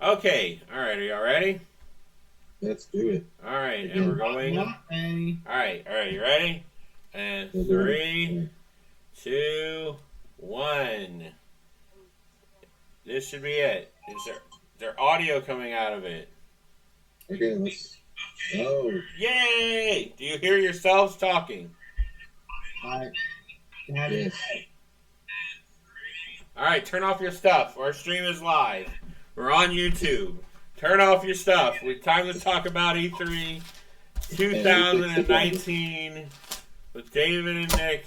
Okay. All right. Are y'all ready? Let's do it. All right. And Again. we're going. All Not any. right. All right. You ready? And We'll do it. three, two, one. This should be it. Is there audio coming out of it? Okay, let's. Oh, Yay! Do you hear yourselves talking? I have yes. All right. Turn off your stuff. Our stream is live. We're on YouTube. Turn off your stuff. It's time to talk about E3 2019 with David and Nick.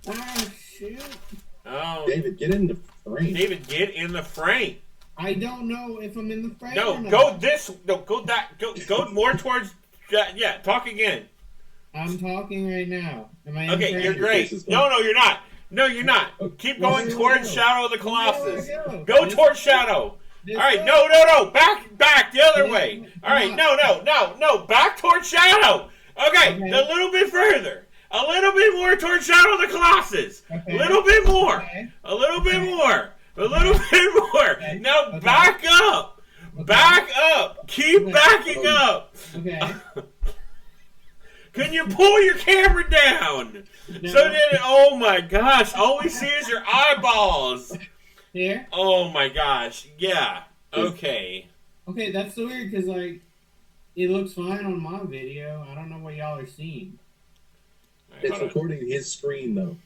Oh shoot! Oh, David, get in the frame. David, get in the frame. I don't know if I'm in the frame. No, or not. go this. No, go that. Go more towards. Yeah, talk again. I'm talking right now. Am I in Okay, frame? you're great. No, you're not. No, you're not. Keep going Where do I towards go? Shadow of the Where Colossus. do I go? Go This towards way? Shadow. This All right, way? no, back the other Yeah, way. All come right, on. no, back towards Shadow. Okay, Okay. a little bit further. A little bit more towards Shadow of the Colossus. Okay. A little bit more. Okay. A little bit more. A little bit more. Okay. Now Okay. back up. Okay. Back up. Keep Okay. backing up. Okay. Can you pull your camera down? No. So that, oh my gosh, all we see is your eyeballs. Here. Oh my gosh, yeah. Okay. Okay, that's so weird because like it looks fine on my video. I don't know what y'all are seeing. All right, It's hold on. recording his screen, though.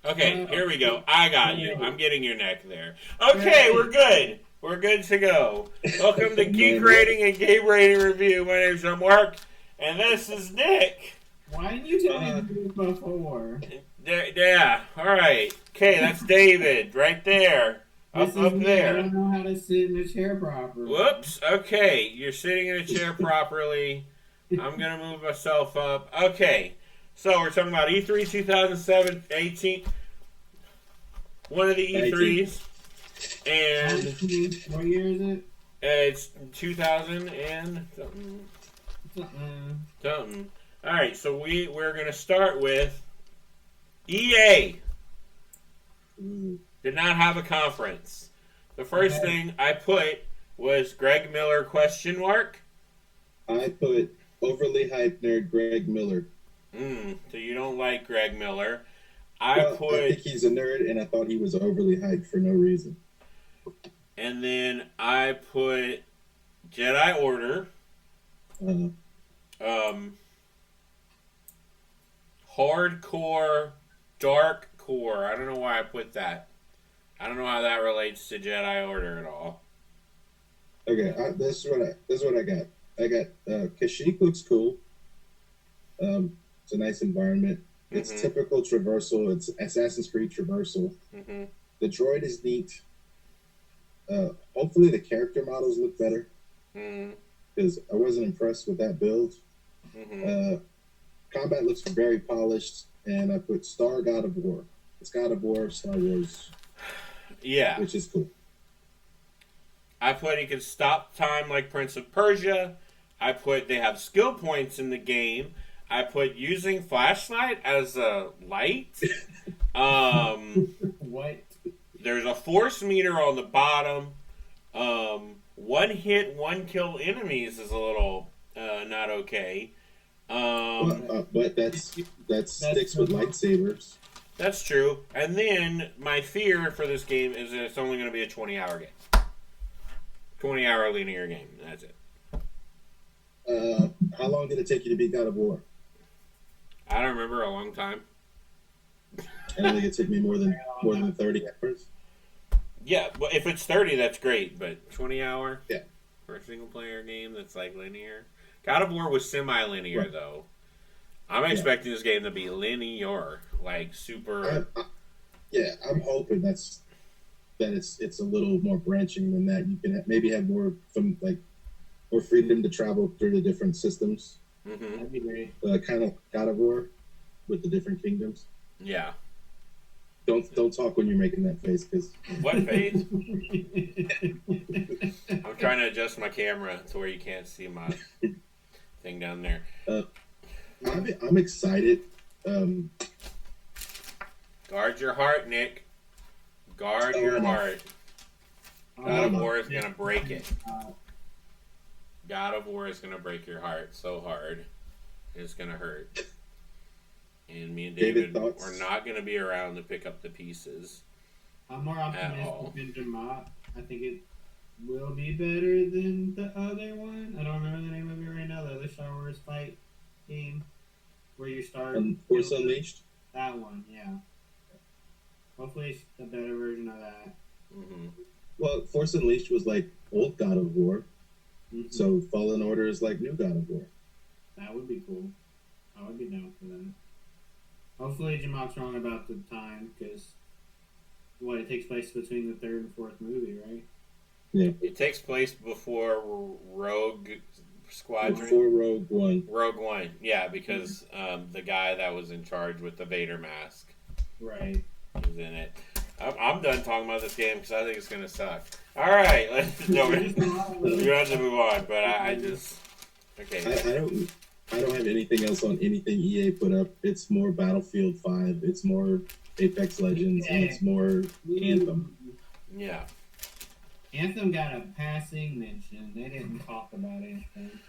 Okay, here we go. I got you. I'm getting your neck there. Okay, Right. we're good. We're good to go. Welcome to Geek Rating and Game Rating Review. My name's Mark, and this is Nick. Why didn't you tell me to do this before? Yeah, alright. Okay, that's David, right there. This Up is me. I there. don't know how to sit in a chair properly. Whoops. Okay, you're sitting in a chair properly. I'm going to move myself up. Okay, so we're talking about E3 2007, 18. One of the E3s. And What year is it? it's 2000 and something. Something. Alright, so we're going to start with EA. Did not have a conference. The first Okay. thing I put was Greg Miller question mark. I put overly hyped nerd Greg Miller. So you don't like Greg Miller. I think he's a nerd, and I thought he was overly hyped for no reason. And then I put Jedi Order. Hardcore, dark core. I don't know why I put that. I don't know how that relates to Jedi Order at all. Okay, this is what I got. I got Kashyyyk looks cool. It's a nice environment. It's typical traversal. It's Assassin's Creed traversal. The droid is neat. Hopefully the character models look better because I wasn't impressed with that build. Combat looks very polished, and I put Star God of War. It's God of War, Star Wars. Yeah. Which is cool. I put he can stop time like Prince of Persia. I put they have skill points in the game. I put using flashlight as a light. What? There's a force meter on the bottom. One hit, one kill enemies is a little not okay. But that sticks with lightsabers. That's true. And then my fear for this game is that it's only going to be a 20-hour game. 20-hour linear game. That's it. How long did it take you to beat God of War? I don't remember, a long time. I don't think it took me more than 30 hours. Yeah, well, if it's 30, that's great. But 20-hour Yeah. for a single-player game that's like linear. God of War was semi-linear, Right. though. I'm expecting this game to be linear, like super. I'm hoping that it's a little more branching than that. You can maybe have more freedom to travel through the different systems. That'd be great. Kind of God of War with the different kingdoms. Yeah. Don't talk when you're making that face, because What face? I'm trying to adjust my camera to where you can't see my thing down there. I'm excited. Guard your heart, Nick. Guard your heart. God of War is gonna break it. God of War is gonna break your heart so hard, it's gonna hurt. And me and David are not gonna be around to pick up the pieces. I'm more optimistic than Jamot. I think it will be better than the other one. I don't remember the name of it right now. The other Star Wars fight game where you start. Force Unleashed. That one, yeah. Hopefully, it's a better version of that. Mm-hmm. Well, Force Unleashed was like old God of War, so Fallen Order is like new God of War. That would be cool. I would be down for that. Hopefully, Jamot's wrong about the time, because it takes place between the third and fourth movie, right? Yeah. It takes place before Rogue Squadron. Before Rogue One. Rogue One, yeah, because the guy that was in charge with the Vader mask, right, is in it. I'm done talking about this game because I think it's gonna suck. All right, we have to move on. But I just okay. I don't have anything else on anything EA put up. It's more Battlefield 5. It's more Apex Legends, and it's more Anthem. Yeah. Anthem got a passing mention. They didn't talk about Anthem.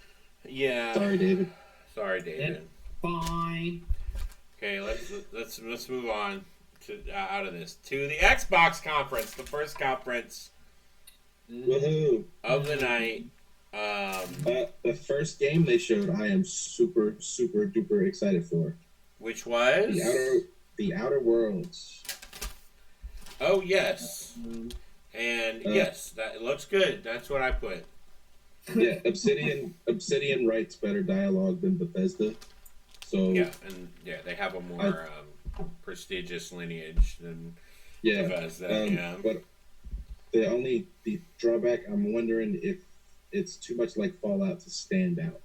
Yeah. Sorry, David. It's fine. Okay, let's move on to out of this to the Xbox conference, the first conference Woohoo! of the night. The first game they showed, I am super, super duper excited for. Which was the Outer Worlds. Oh yes, and yes, that looks good. That's what I put. Yeah, Obsidian writes better dialogue than Bethesda. So yeah, and they have a more prestigious lineage than Bethesda. But the drawback, I'm wondering if it's too much like Fallout to stand out.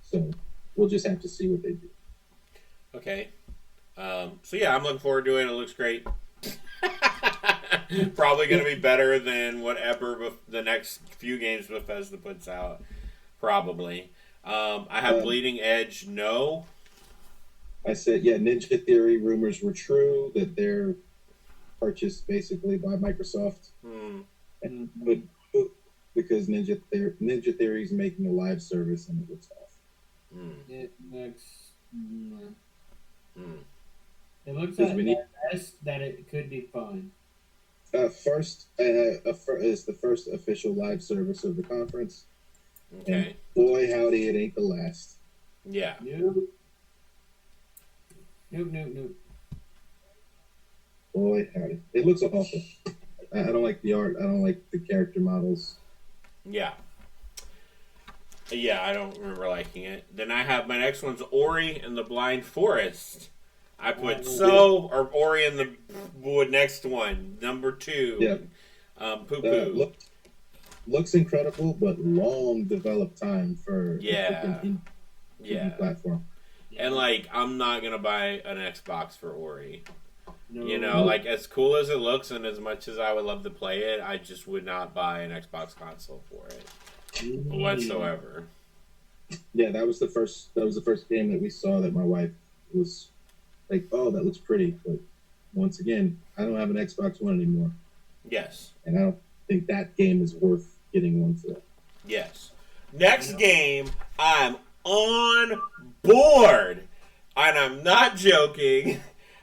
So we'll just have to see what they do. Okay. So yeah, I'm looking forward to it. It looks great. Probably going to be better than whatever the next few games Bethesda puts out. Probably. I have Bleeding Edge. No. I said, yeah, Ninja Theory rumors were true that they're purchased basically by Microsoft. But because Ninja Theory is making a live service and it looks off. It looks. It looks like that it could be fun. First is the first official live service of the conference. Okay. And boy, howdy, it ain't the last. Yeah. Nope. Boy, howdy. It looks awful. I don't like the art. I don't like the character models. Yeah. Yeah, I don't remember liking it. Then I have my next one's Ori and the Blind Forest. I put Ori and the next one, number 2. Yeah. Poo Poo. Looks incredible, but long developed time for indie platform. And I'm not gonna buy an Xbox for Ori. No. As cool as it looks and as much as I would love to play it, I just would not buy an Xbox console for it whatsoever. Yeah, that was the first game that we saw that my wife was like, "Oh, that looks pretty." But once again, I don't have an Xbox One anymore. Yes. And I don't think that game is worth getting one for. Yes. Next game, I'm on board, and I'm not joking.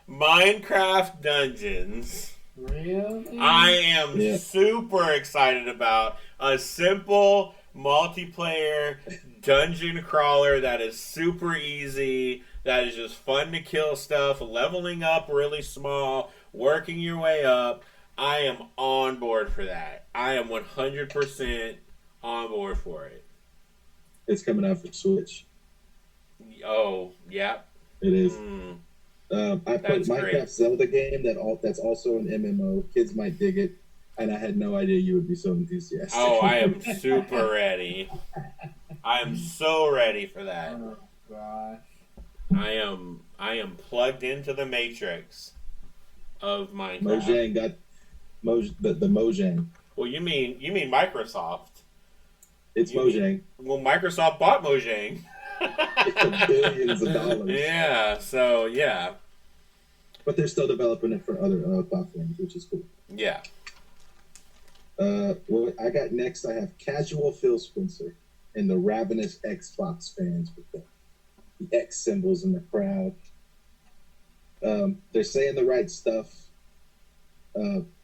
Minecraft Dungeons. Really? I am super excited about a simple multiplayer dungeon crawler that is super easy, that is just fun to kill stuff, leveling up really small, working your way up. I am on board for that. I am 100% on board for it. It's coming out for Switch. Oh, yeah. It is. I put Minecraft Zelda game that's also an MMO. Kids might dig it, and I had no idea you would be so enthusiastic. Oh, I am super ready. I am so ready for that. Oh gosh. I am plugged into the matrix of Minecraft. Mojang got the Mojang. Well, you mean Microsoft? It's Mojang. Well, Microsoft bought Mojang. For billions of dollars. Yeah. So yeah. But they're still developing it for other platforms, which is cool. Yeah. Well, I got next. I have casual Phil Spencer and the ravenous Xbox fans with the X symbols in the crowd. They're saying the right stuff.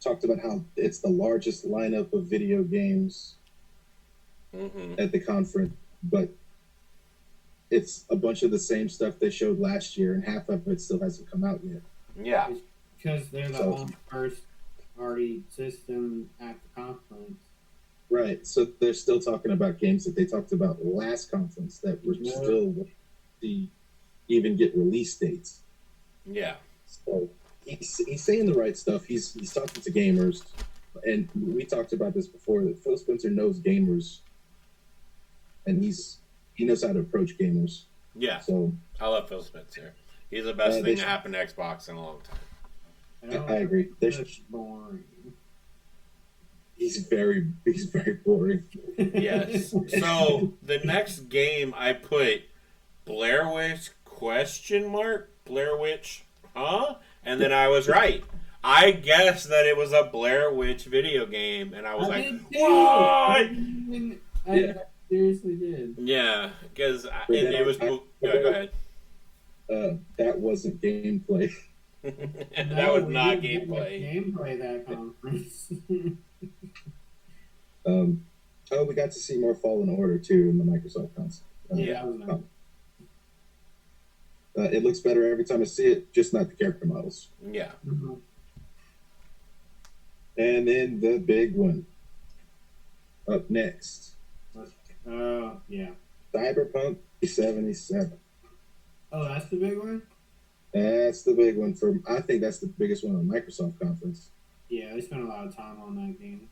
Talked about how it's the largest lineup of video games at the conference, but it's a bunch of the same stuff they showed last year, and half of it still hasn't come out yet. Yeah. Because they're the only first party system at the conference. Right. So they're still talking about games that they talked about last conference that were still to even get release dates. Yeah. So he's saying the right stuff. He's talking to gamers, and we talked about this before. That Phil Spencer knows gamers, and he knows how to approach gamers. Yeah. So I love Phil Spencer. He's the best thing to happen to Xbox in a long time. I agree. That's boring. He's very boring. Yes. So the next game I put Blair Witch ? Blair Witch, huh? And then I was right. I guessed that it was a Blair Witch video game, and I was like, what? I seriously did. Yeah, because it was. Go ahead. That wasn't gameplay. That was not gameplay. Gameplay that conference. We got to see more Fallen Order too in the Microsoft console. It looks better every time I see it, just not the character models. Yeah. Mm-hmm. And then the big one. Up next. Yeah. Cyberpunk 77. Oh, that's the big one? That's the big one I think that's the biggest one on Microsoft conference. Yeah, they spent a lot of time on that game.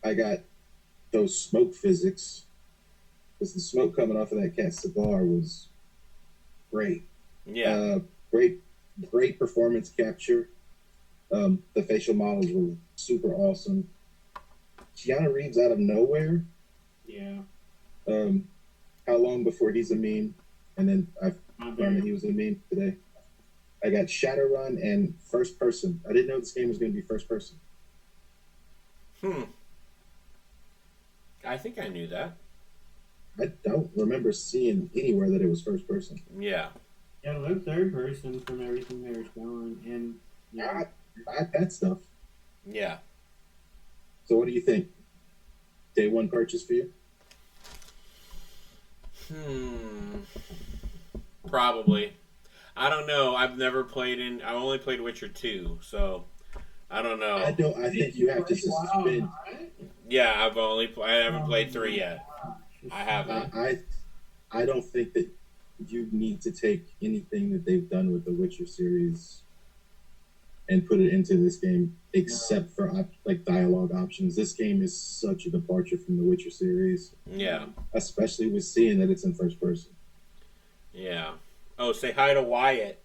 I got those smoke physics. Because the smoke coming off of that cat's cigar was great. Yeah. Great performance capture. The facial models were super awesome. Keanu Reeves out of nowhere. Yeah. How long before he's a meme? And then I learned that he was a meme today. I got Shadowrun and first person. I didn't know this game was going to be first person. I think I knew that. I don't remember seeing anywhere that it was first person. Yeah. Yeah, it looked third person from everything they were showing, and I like that stuff. Yeah. So what do you think? Day one purchase for you? Probably. I don't know. I've never played I only played Witcher 2, so I don't know. I think you have to suspend. Yeah, I haven't played 3 yet. I haven't. I don't think that you need to take anything that they've done with the Witcher series and put it into this game, except for like dialogue options. This game is such a departure from the Witcher series. Yeah. Especially with seeing that it's in first person. Yeah. Oh, say hi to Wyatt.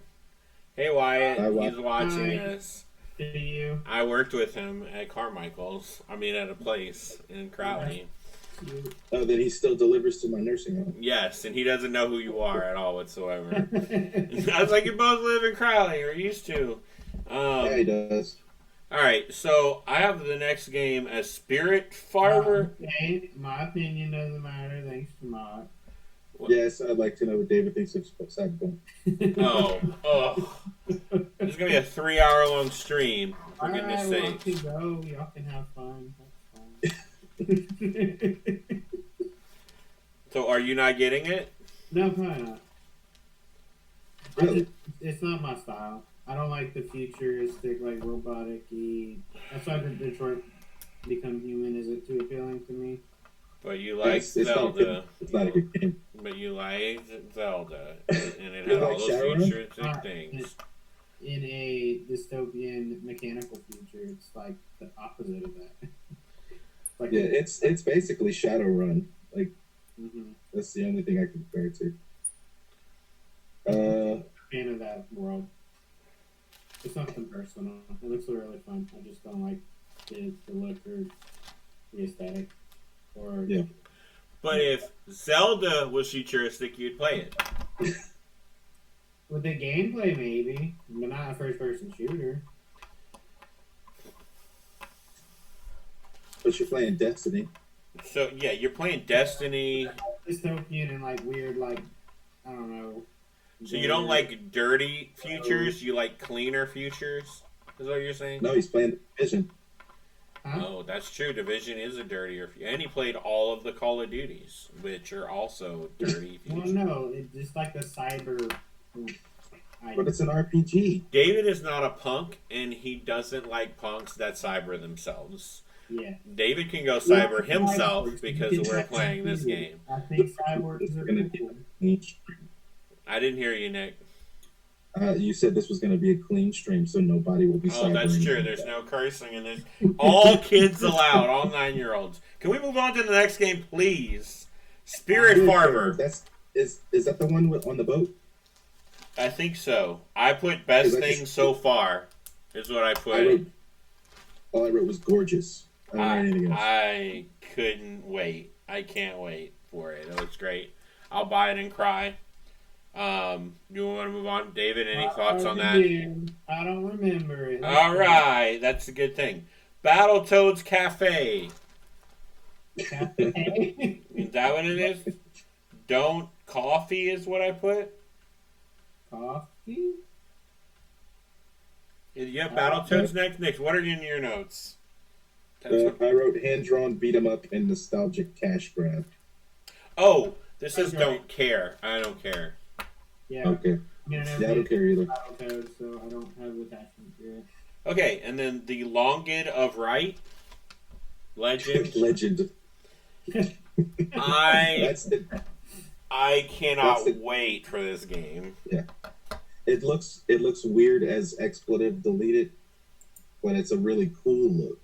Hey, Wyatt. He's watching us. You. I worked with him at Carmichael's. At a place in Crowley. Oh, then he still delivers to my nursing home. Yes, and he doesn't know who you are at all whatsoever. I was like, you both live in Crowley, or used to. Yeah, he does. All right, so I have the next game as Spirit Farmer. Okay, my opinion doesn't matter. Thanks to Mark. Yes, I'd like to know what David thinks of Cyberpunk. Oh. This is going to be a 3-hour-long stream, for goodness sake. Go. Y'all can have fun. So are you not getting it? No, probably not. Really? It's not my style. I don't like the futuristic, like robotic-y. That's why the Detroit Become Human isn't too appealing to me. But you like Zelda. It's not a good game. But you like Zelda, and it had all those futuristic things. In a dystopian mechanical future, it's like the opposite of that. Like it's basically Shadowrun. Like mm-hmm. That's the only thing I can compare it to. Fan of that world. It's nothing personal. It looks really fun. I just don't like the look or the aesthetic. Yeah. But if Zelda was futuristic, you'd play it. With the gameplay, maybe, but not a first-person shooter. But you're playing Destiny. So yeah, you're playing Destiny. Dystopian and like weird, like I don't know. So you don't like dirty futures, you like cleaner futures? Is what you're saying? No, he's playing Division. Huh? Oh, that's true. Division is a dirtier and he played all of the Call of Duties, which are also dirty Well, futures. no, it's just like the cyber. But it's an RPG. David is not a punk, and he doesn't like punks that cyber themselves. Yeah. David can go cyber Yeah, himself cyborgs. because we're playing this game. I think cyborgs are Gonna be cool. a clean stream. I didn't hear you, Nick. You said this was going to be a clean stream, so nobody will be. Oh, that's cybering. true. There's no cursing, and there's all kids allowed, all 9-year-olds. Can we move on to the next game, please? Spirit Farmer. Is that the one on the boat? I think so. I put best thing so far. Is what I put. All I wrote was gorgeous. I don't write anything else. I couldn't wait. I can't wait for it. It looks great. I'll buy it and cry. You want to move on, David? Any thoughts on that? I don't remember it. All right, that's a good thing. Battletoads Cafe. Cafe? Is that what it is? Don't coffee is what I put. Coffee? Yeah, Battletoads next. What are in your notes? I wrote hand-drawn beat 'em up and nostalgic cash grab. Oh, this says don't care. I don't care. Yeah. Okay. Yeah, I don't care either. Battletoads, so I don't have attachment here. Okay, and then the Longid of Right. Legend. Legend. That's it. I cannot wait for this game. Yeah. It looks weird as expletive deleted, but it's a really cool look.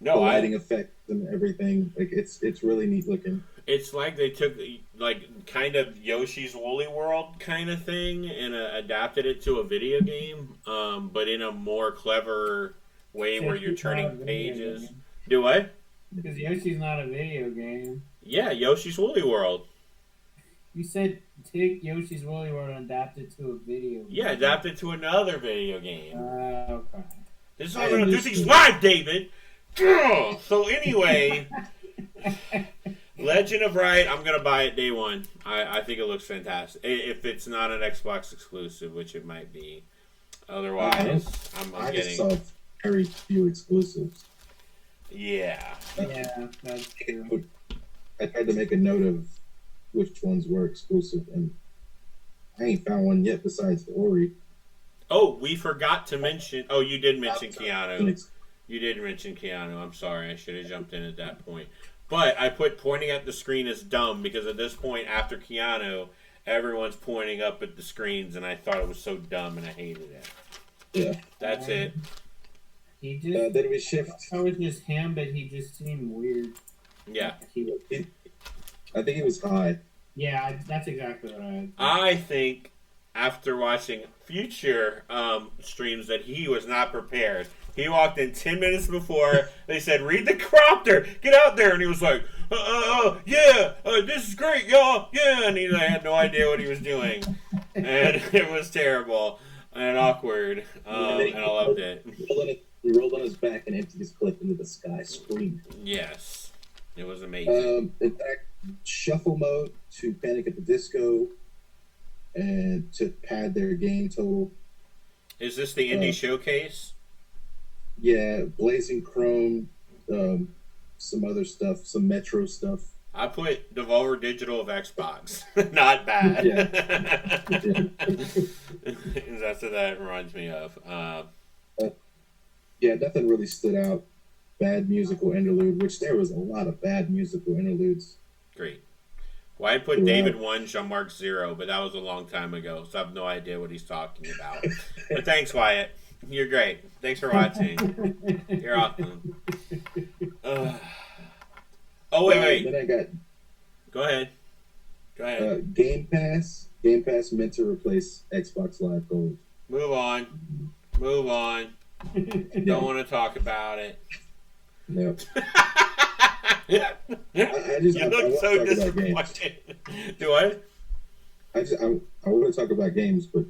No, the lighting effect and everything, like it's really neat looking. It's like they took like kind of Yoshi's Woolly World kind of thing and adapted it to a video game, but in a more clever way where you're turning pages. Do what? Because Yoshi's not a video game. Yeah, Yoshi's Woolly World. You said take Yoshi's Woolly World and adapt it to a video game. Yeah, adapt it to another video game. Okay. This is how I'm going to do things live, David! So anyway, Legend of Right, I'm going to buy it day one. I think it looks fantastic. If it's not an Xbox exclusive, which it might be. Otherwise, I'm I getting... just saw very few exclusives. Yeah. Yeah, that's true. I tried to make a note of which ones were exclusive, and I ain't found one yet besides the Ori. Oh, we forgot to mention... Oh, you did mention Keanu. You did mention Keanu. I'm sorry. I should have jumped in at that point. But I put pointing at the screen as dumb because at this point, after Keanu, everyone's pointing up at the screens, and I thought it was so dumb, and I hated it. Yeah. That's it. He just... then we shift. I was just him, but he just seemed weird. Yeah. I think he was high. Yeah, that's exactly what I had. I think after watching future streams that he was not prepared. He walked in 10 minutes before. They said, read the prompter. Get out there. And he was like, yeah, this is great, y'all. Yeah. And he had no idea what he was doing. And it was terrible and awkward. And I loved it. He rolled on his back and emptied his clip into the sky, screaming. Yes. It was amazing. In fact, shuffle mode to Panic at the Disco and to pad their game total. Is this the indie showcase? Yeah, Blazing Chrome, some other stuff, some Metro stuff. I put Devolver Digital of Xbox. Not bad. Yeah. That's what that reminds me of. Yeah, nothing really stood out. Bad musical interlude, which there was a lot of bad musical interludes. Great. Well, I put David 1, Jean-Marc 0, but that was a long time ago, so I have no idea what he's talking about. But thanks, Wyatt. You're great. Thanks for watching. You're awesome. Oh, wait. Then I got... Go ahead. Game Pass. Game Pass meant to replace Xbox Live Gold. Move on. Don't want to talk about it. No. You I look so disappointed. Do I? I want to talk about games, but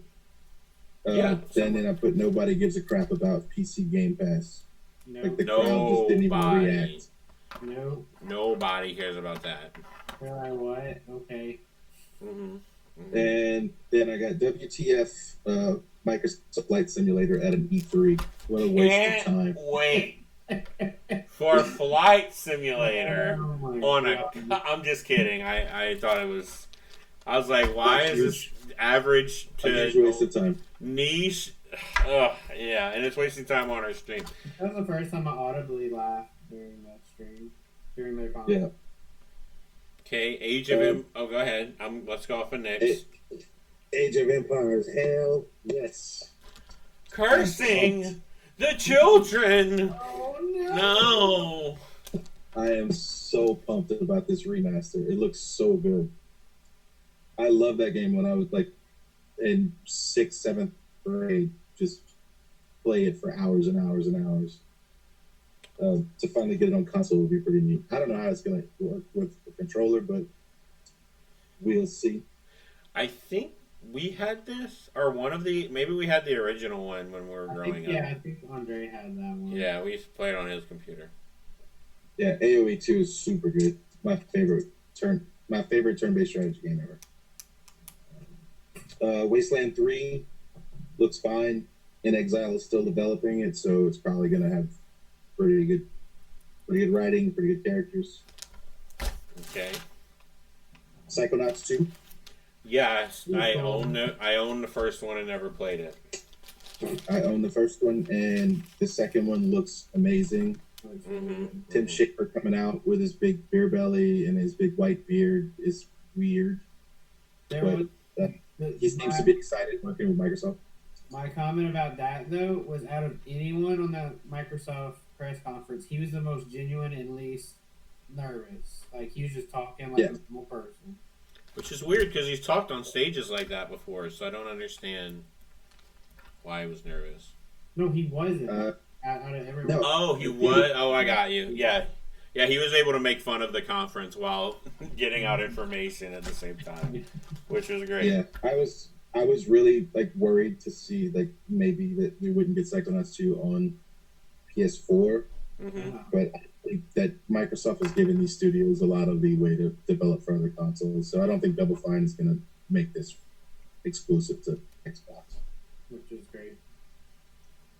then I put nobody gives a crap about PC Game Pass. Like the crowd just didn't even react. Nope. Nobody cares about that. They're like, what? Okay. And then I got WTF Microsoft Flight Simulator at an E3. What a waste of time. Wait. For Flight Simulator Oh I'm just kidding. I thought it was. I was like, why is this average to waste of time. Niche? Yeah, and it's wasting time on our stream. That was the first time I audibly laughed during that stream, during their conference. Yeah. Okay, Age of oh, go ahead. Let's go off of next. Age of Empires. Hell yes. Cursing the children. Oh No. I am so pumped about this remaster. It looks so good. I love that game when I was like in 6th, 7th grade. Just play it for hours and hours and hours. To finally get it on console would be pretty neat. I don't know how it's going to work with the controller, but we'll see. I think we had this, or maybe we had the original one when we were growing up. Yeah, I think Andre had that one. Yeah, we used to play it on his computer. Yeah, AoE 2 is super good. My favorite turn-based strategy game ever. Wasteland 3 looks fine. In Exile is still developing it, so it's probably going to have pretty good writing, pretty good characters. Okay. Psychonauts 2. Yes, I own the first one and never played it. I own the first one, and the second one looks amazing. Tim Schafer coming out with his big beer belly and his big white beard is weird. He seems to be excited working with Microsoft. My comment about that, though, was out of anyone on the Microsoft press conference, he was the most genuine and least nervous. Like, he was just talking like a normal person. Which is weird, because he's talked on stages like that before, so I don't understand why he was nervous. No, he wasn't. Out of everyone. No. Oh, he was? Oh, I got you. Yeah. Yeah, he was able to make fun of the conference while getting out information at the same time, which was great. Yeah, I was really like worried to see like maybe that we wouldn't get Psychonauts 2 on PS4, but I think that Microsoft has given these studios a lot of leeway to develop for other consoles, so I don't think Double Fine is going to make this exclusive to Xbox. Which is great.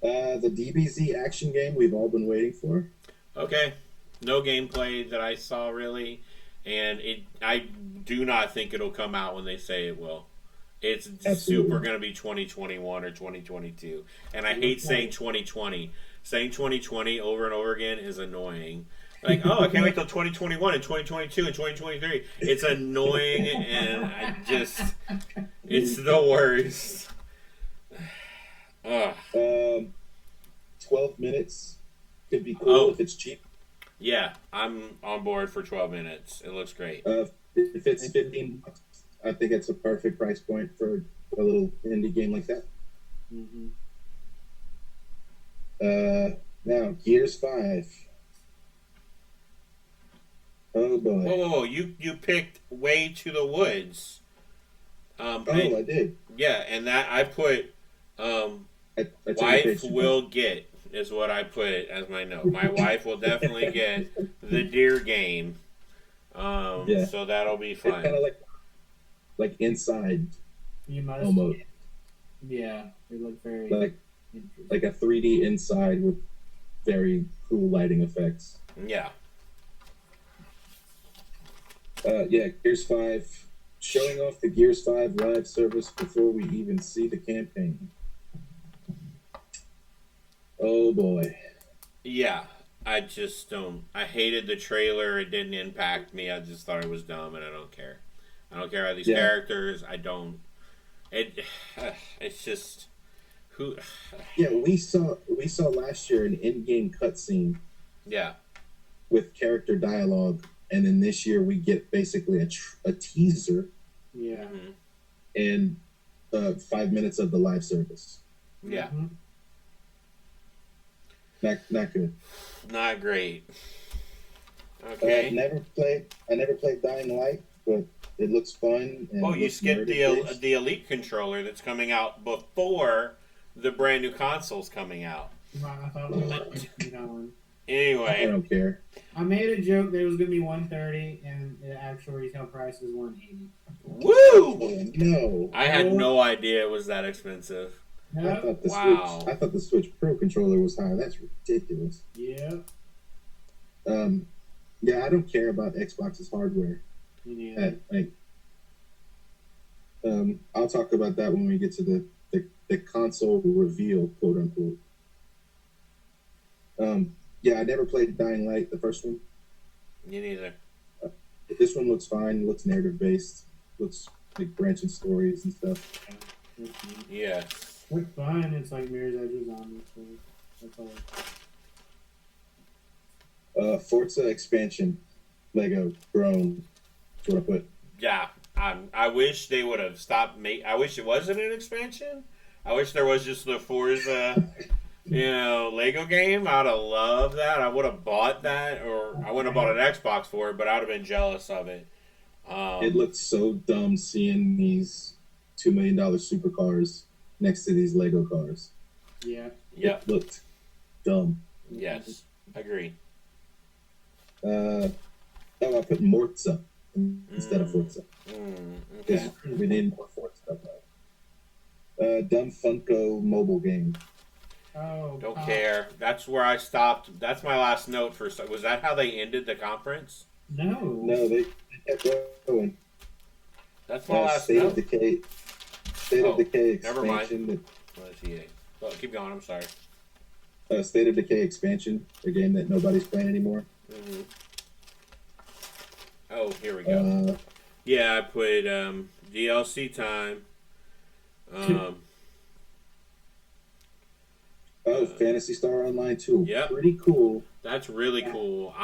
The DBZ action game we've all been waiting for. Okay. No gameplay that I saw really, and I do not think it'll come out when they say it will. It's super going to be 2021 or 2022, and I hate saying 2020. Saying 2020 over and over again is annoying. Like, oh, I can't wait till 2021 and 2022 and 2023. It's annoying, and it's the worst. 12 minutes could be cool if it's cheap. Yeah, I'm on board for 12 minutes. It looks great. If it's $15, I think it's a perfect price point for a little indie game like that. Now, Gears 5. Oh, boy. Whoa. You picked Way to the Woods. I did. Yeah, and that I put Wife Will Get is what I put as my note. My wife will definitely get the deer game. So that'll be fun. Kind of like Inside. You must. Almost. Yeah, it looked very like a 3D Inside with very cool lighting effects. Yeah. Gears 5. Showing off the Gears 5 live service before we even see the campaign. Oh boy. Yeah, I just don't. I hated the trailer. It didn't impact me. I just thought it was dumb, and I don't care. I don't care about these characters. I don't. It's just who. Yeah, we saw last year an in-game cutscene. Yeah. With character dialogue, and then this year we get basically a teaser. Yeah. And 5 minutes of the live service. Yeah. Not good. Not great. Okay. I never played Dying Light, but it looks fun. And you skipped the Elite controller that's coming out before the brand new console's coming out. I thought we were keep on. I Anyway, don't care. I made a joke that it was gonna be 130, and the actual retail price is 180. woo! Oh, no. I had no idea it was that expensive. I Yep. thought the Wow. Switch. I thought the Switch Pro controller was higher. That's ridiculous. Yep. Yeah, I don't care about Xbox's hardware. Me neither. I'll talk about that when we get to the console reveal, quote unquote. Yeah, I never played Dying Light, the first one. Me neither. This one looks fine. Looks narrative based. Looks like branching stories and stuff. Yes. Looks fine. It's like Mirror's Edge was on this thing. That's all. Forza expansion, Lego grown. That's what I put. Yeah. I wish they would have stopped. I wish it wasn't an expansion. I wish there was just the Forza, Lego game. I'd have loved that. I would have bought that, or I wouldn't have bought an Xbox for it, but I'd have been jealous of it. It looked so dumb seeing these $2 million supercars next to these Lego cars. Yeah. Yep. It looked dumb. Yes. Agree. I put Morza instead of Forza. Okay. We need more Forza. Dumb Funko mobile game. Oh. Don't care. That's where I stopped. That's my last note for. Was that how they ended the conference? No. No, they kept going. That's my last State note. of Decay. State of Decay never mind. expansion. Let's see. Well, keep going. I'm sorry. State of Decay expansion, a game that nobody's playing anymore. Mm-hmm. Oh, here we go. Yeah, I put DLC time. Phantasy Star Online 2. Yep. Pretty cool. That's really cool.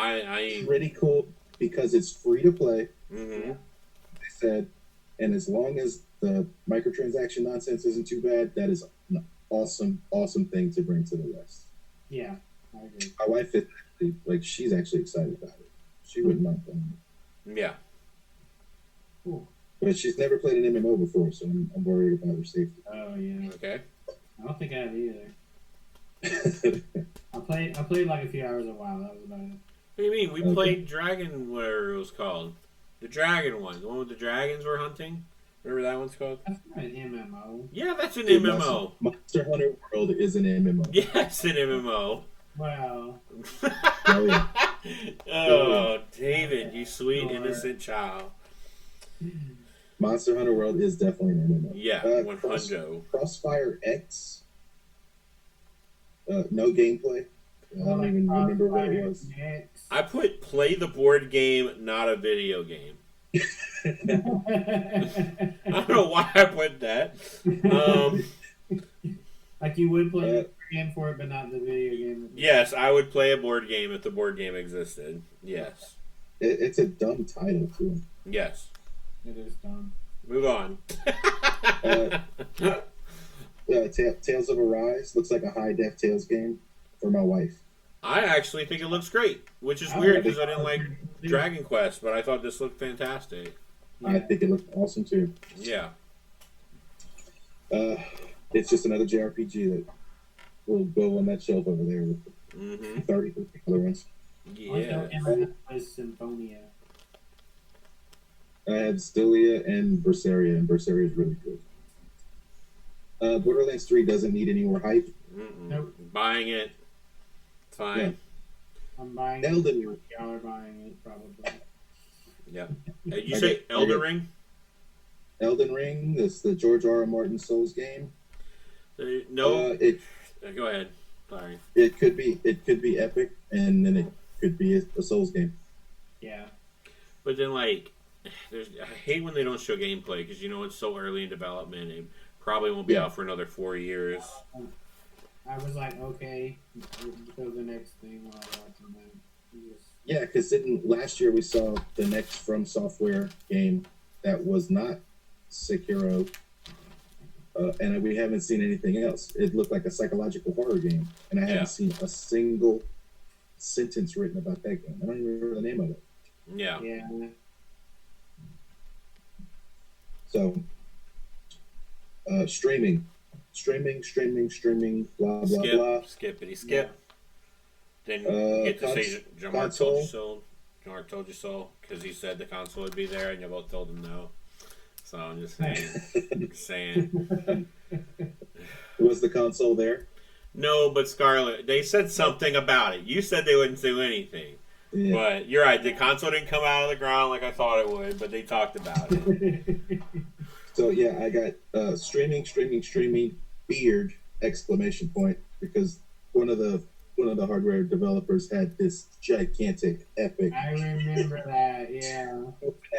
Pretty cool because it's free to play. Mm-hmm. They said, and as long as the microtransaction nonsense isn't too bad, that is an awesome thing to bring to the West. Yeah, I agree. My wife is actually, she's actually excited about it. She wouldn't mind playing it. Yeah. Cool. But she's never played an MMO before, so I'm worried about her safety. Oh yeah. Okay. I don't think I have either. I played like a few hours a while. That was about it. What do you mean? We played Dragon, whatever it was called. The Dragon one. The one with the dragons we're hunting. Whatever that one's called. That's not an MMO. Yeah, that's an MMO. Monster Hunter World is an MMO. Yes, an MMO. Wow. Oh, yeah. Oh, David, you sweet, innocent child. Monster Hunter World is definitely an MMO. Yeah, 100. Crossfire X. No gameplay. I don't even remember what it was. I put play the board game, not a video game. I don't know why I put that. Like you would play the game for it, but not the video game. Yes, I would play a board game if the board game existed. Yes. It's a dumb title, too. Yes. It is dumb. Move on. Tales of Arise looks like a high-def Tales game for my wife. I actually think it looks great, which is weird because I didn't like Dragon Quest, but I thought this looked fantastic. Yeah. I think it looks awesome, too. Yeah. It's just another JRPG that will go on that shelf over there with 30 other ones. Yeah. Symphonia. I have Stilia and Berseria, and Berseria is really good. Borderlands 3 doesn't need any more hype. Nope. Buying it. Fine. Yeah. I'm buying Elden it. Y'all are buying it, probably. Yeah. You say Elden Ring? Elden Ring, that's the George R. R. Martin Souls game. No. Go ahead. Sorry. It could be epic, and then it could be a Souls game. Yeah. But then, I hate when they don't show gameplay because it's so early in development. It probably won't be out for another 4 years. I was like, okay, go the next thing while watching that. Yeah, because last year we saw the next From Software game that was not Sekiro, and we haven't seen anything else. It looked like a psychological horror game, and I haven't seen a single sentence written about that game. I don't even remember the name of it. Yeah. Yeah. So, streaming. streaming, blah blah Skip, blah. skippity skip. Yeah. Then get to say Jamar told you so. Jamar told you so because he said the console would be there, and you both told him no. So I'm just saying. Was the console there? No, but Scarlett, they said something about it. You said they wouldn't do anything. Yeah. But you're right. The console didn't come out of the ground like I thought it would, but they talked about it. So yeah, I got streaming, beard exclamation point because one of the hardware developers had this gigantic epic. I remember that. Yeah.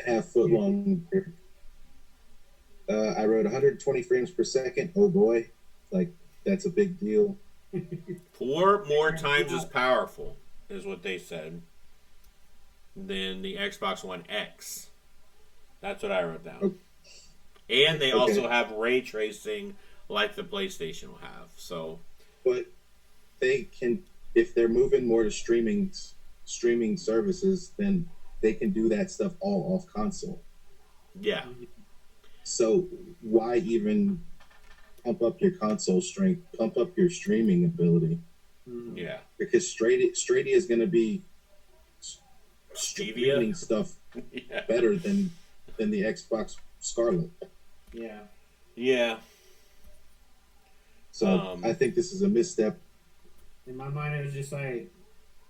2.5 foot long beard. I wrote 120 frames per second. Oh boy, like that's a big deal. 4 more times as powerful is what they said than the Xbox One X. That's what I wrote down. Okay. And they also have ray tracing like the PlayStation will have. So, but they can, if they're moving more to streaming services, then they can do that stuff all off console. Yeah. So why even pump up your console strength, pump up your streaming ability? Yeah. Because Stadia is going to be streaming stuff better than the Xbox Scarlett. Yeah. Yeah. So I think this is a misstep. In my mind, it was just like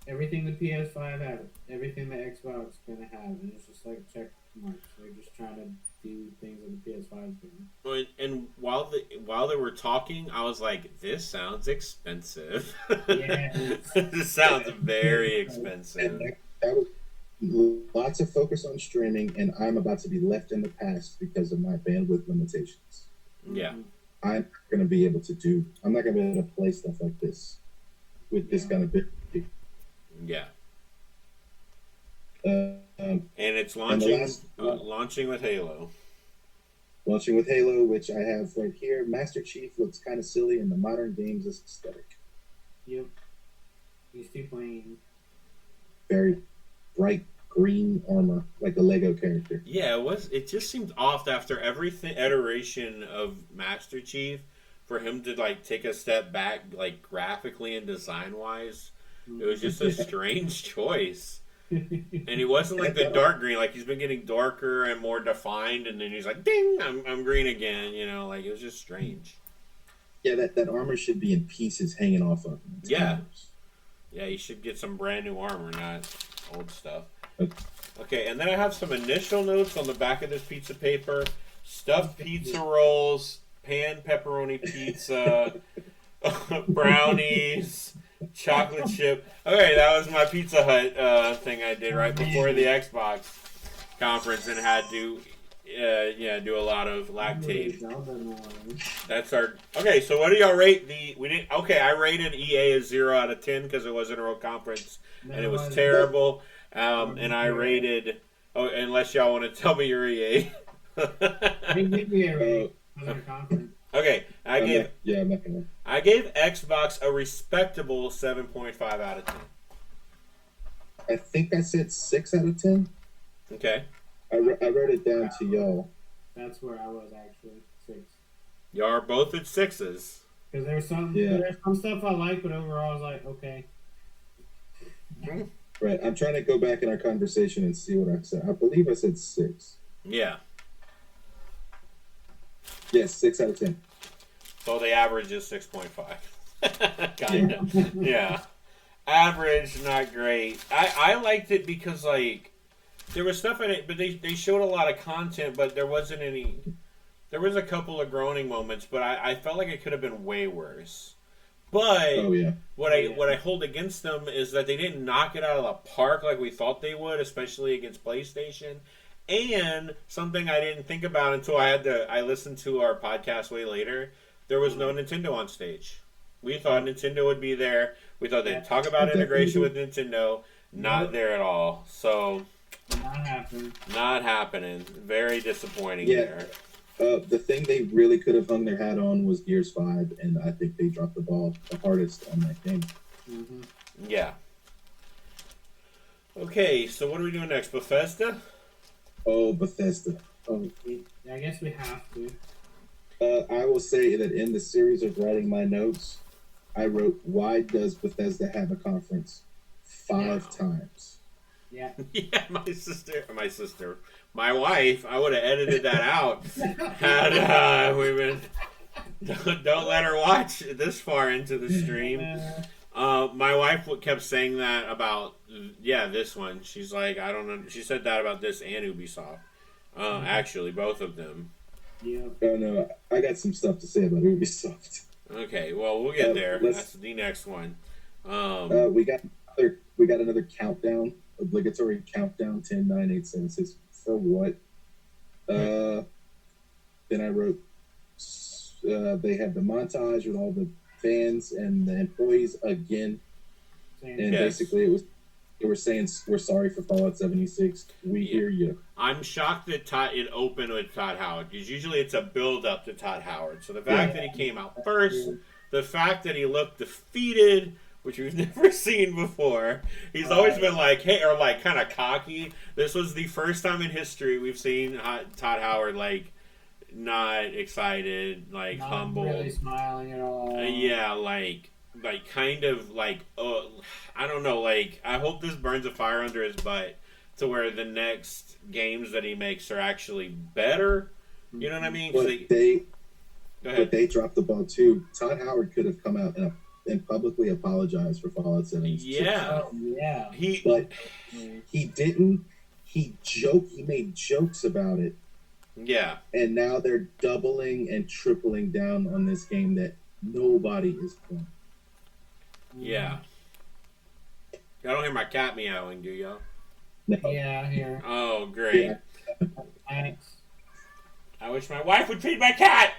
everything the PS5 had, everything the Xbox is going to have, and it's just like check marks. They're just trying to do things that the PS5 is doing. And while they were talking, I was like, "This sounds expensive." Yeah, this sounds very expensive. That was lots of focus on streaming, and I'm about to be left in the past because of my bandwidth limitations. Yeah, I'm not going to be able to play stuff like this with this kind of bit. Yeah. And it's launching with Halo. Launching with Halo, which I have right here. Master Chief looks kind of silly in the modern games aesthetic. Yep. He's too plain. Very bright green armor, like a Lego character. Yeah, it just seemed off after every iteration of Master Chief for him to like take a step back, like graphically and design wise. It was just a strange choice. And he wasn't like the dark green, like he's been getting darker and more defined, and then he's like, ding, I'm green again, like it was just strange. Yeah, that armor should be in pieces hanging off of him. Yeah. Yeah, you should get some brand new armor, not old stuff. Okay, and then I have some initial notes on the back of this pizza paper. Stuffed pizza rolls, pan pepperoni pizza, brownies, chocolate chip. Okay, that was my Pizza Hut thing I did right before the Xbox conference and had to do a lot of lactate. That's our okay. So what do y'all rate I rated EA a 0 out of 10 because it wasn't a real conference and it was terrible. And I rated. Oh, unless y'all want to tell me your EA. Okay, I gave Xbox a respectable 7.5 out of 10. I think I said 6 out of 10. Okay. I wrote it down to y'all. That's where I was actually 6. Y'all are both at 6s. Because there's some stuff I like, but overall I was like, okay. Right, I'm trying to go back in our conversation and see what I said. I believe I said 6. Yeah. Yes, 6 out of 10. So the average is 6.5. Kind of. Yeah. Average, not great. I liked it because, like, there was stuff in it, but they showed a lot of content, but there wasn't any. There was a couple of groaning moments, but I felt like it could have been way worse. But what I hold against them is that they didn't knock it out of the park like we thought they would, especially against PlayStation. And something I didn't think about until I listened to our podcast way later, there was no Nintendo on stage. We thought Nintendo would be there. We thought they'd talk about integration with Nintendo. Not there at all. So not happening. Very disappointing there. The thing they really could have hung their hat on was Gears 5, and I think they dropped the ball the hardest on that game. Mm-hmm. Yeah. Okay, so what are we doing next? Bethesda? Oh, Bethesda. Oh. I guess we have to. I will say that in the series of writing my notes, I wrote, "Why does Bethesda have a conference?" Five Wow. times. Yeah. Yeah, my wife. I would have edited that out had we been. Don't let her watch this far into the stream. My wife kept saying that about this one. She's like, I don't know. She said that about this and Ubisoft. Actually, both of them. Yeah. Oh no, I got some stuff to say about Ubisoft. Okay, well we'll get there. That's the next one. We got another countdown, obligatory countdown, 10, 9, 8, 7, 6. For what? Then I wrote. They had the montage with all the fans and the employees again, and basically they were saying we're sorry for Fallout 76. We hear you. I'm shocked that it opened with Todd Howard, because usually it's a build up to Todd Howard. So the fact that he came out first, the fact that he looked defeated, which we've never seen before. He's always been like, hey, or like kind of cocky. This was the first time in history we've seen Todd Howard like not excited, like Not humble, really smiling at all. yeah, like kind of like I don't know, like I hope this burns a fire under his butt to where the next games that he makes are actually better. You know what I mean? But they dropped the ball too. Todd Howard could have come out and publicly apologized for Fallout 76. Yeah, yeah. He didn't. He made jokes about it. Yeah. And now they're doubling and tripling down on this game that nobody is playing. Yeah. Y'all don't hear my cat meowing, do y'all? No. Yeah, here. Oh, great. Yeah. I wish my wife would feed my cat!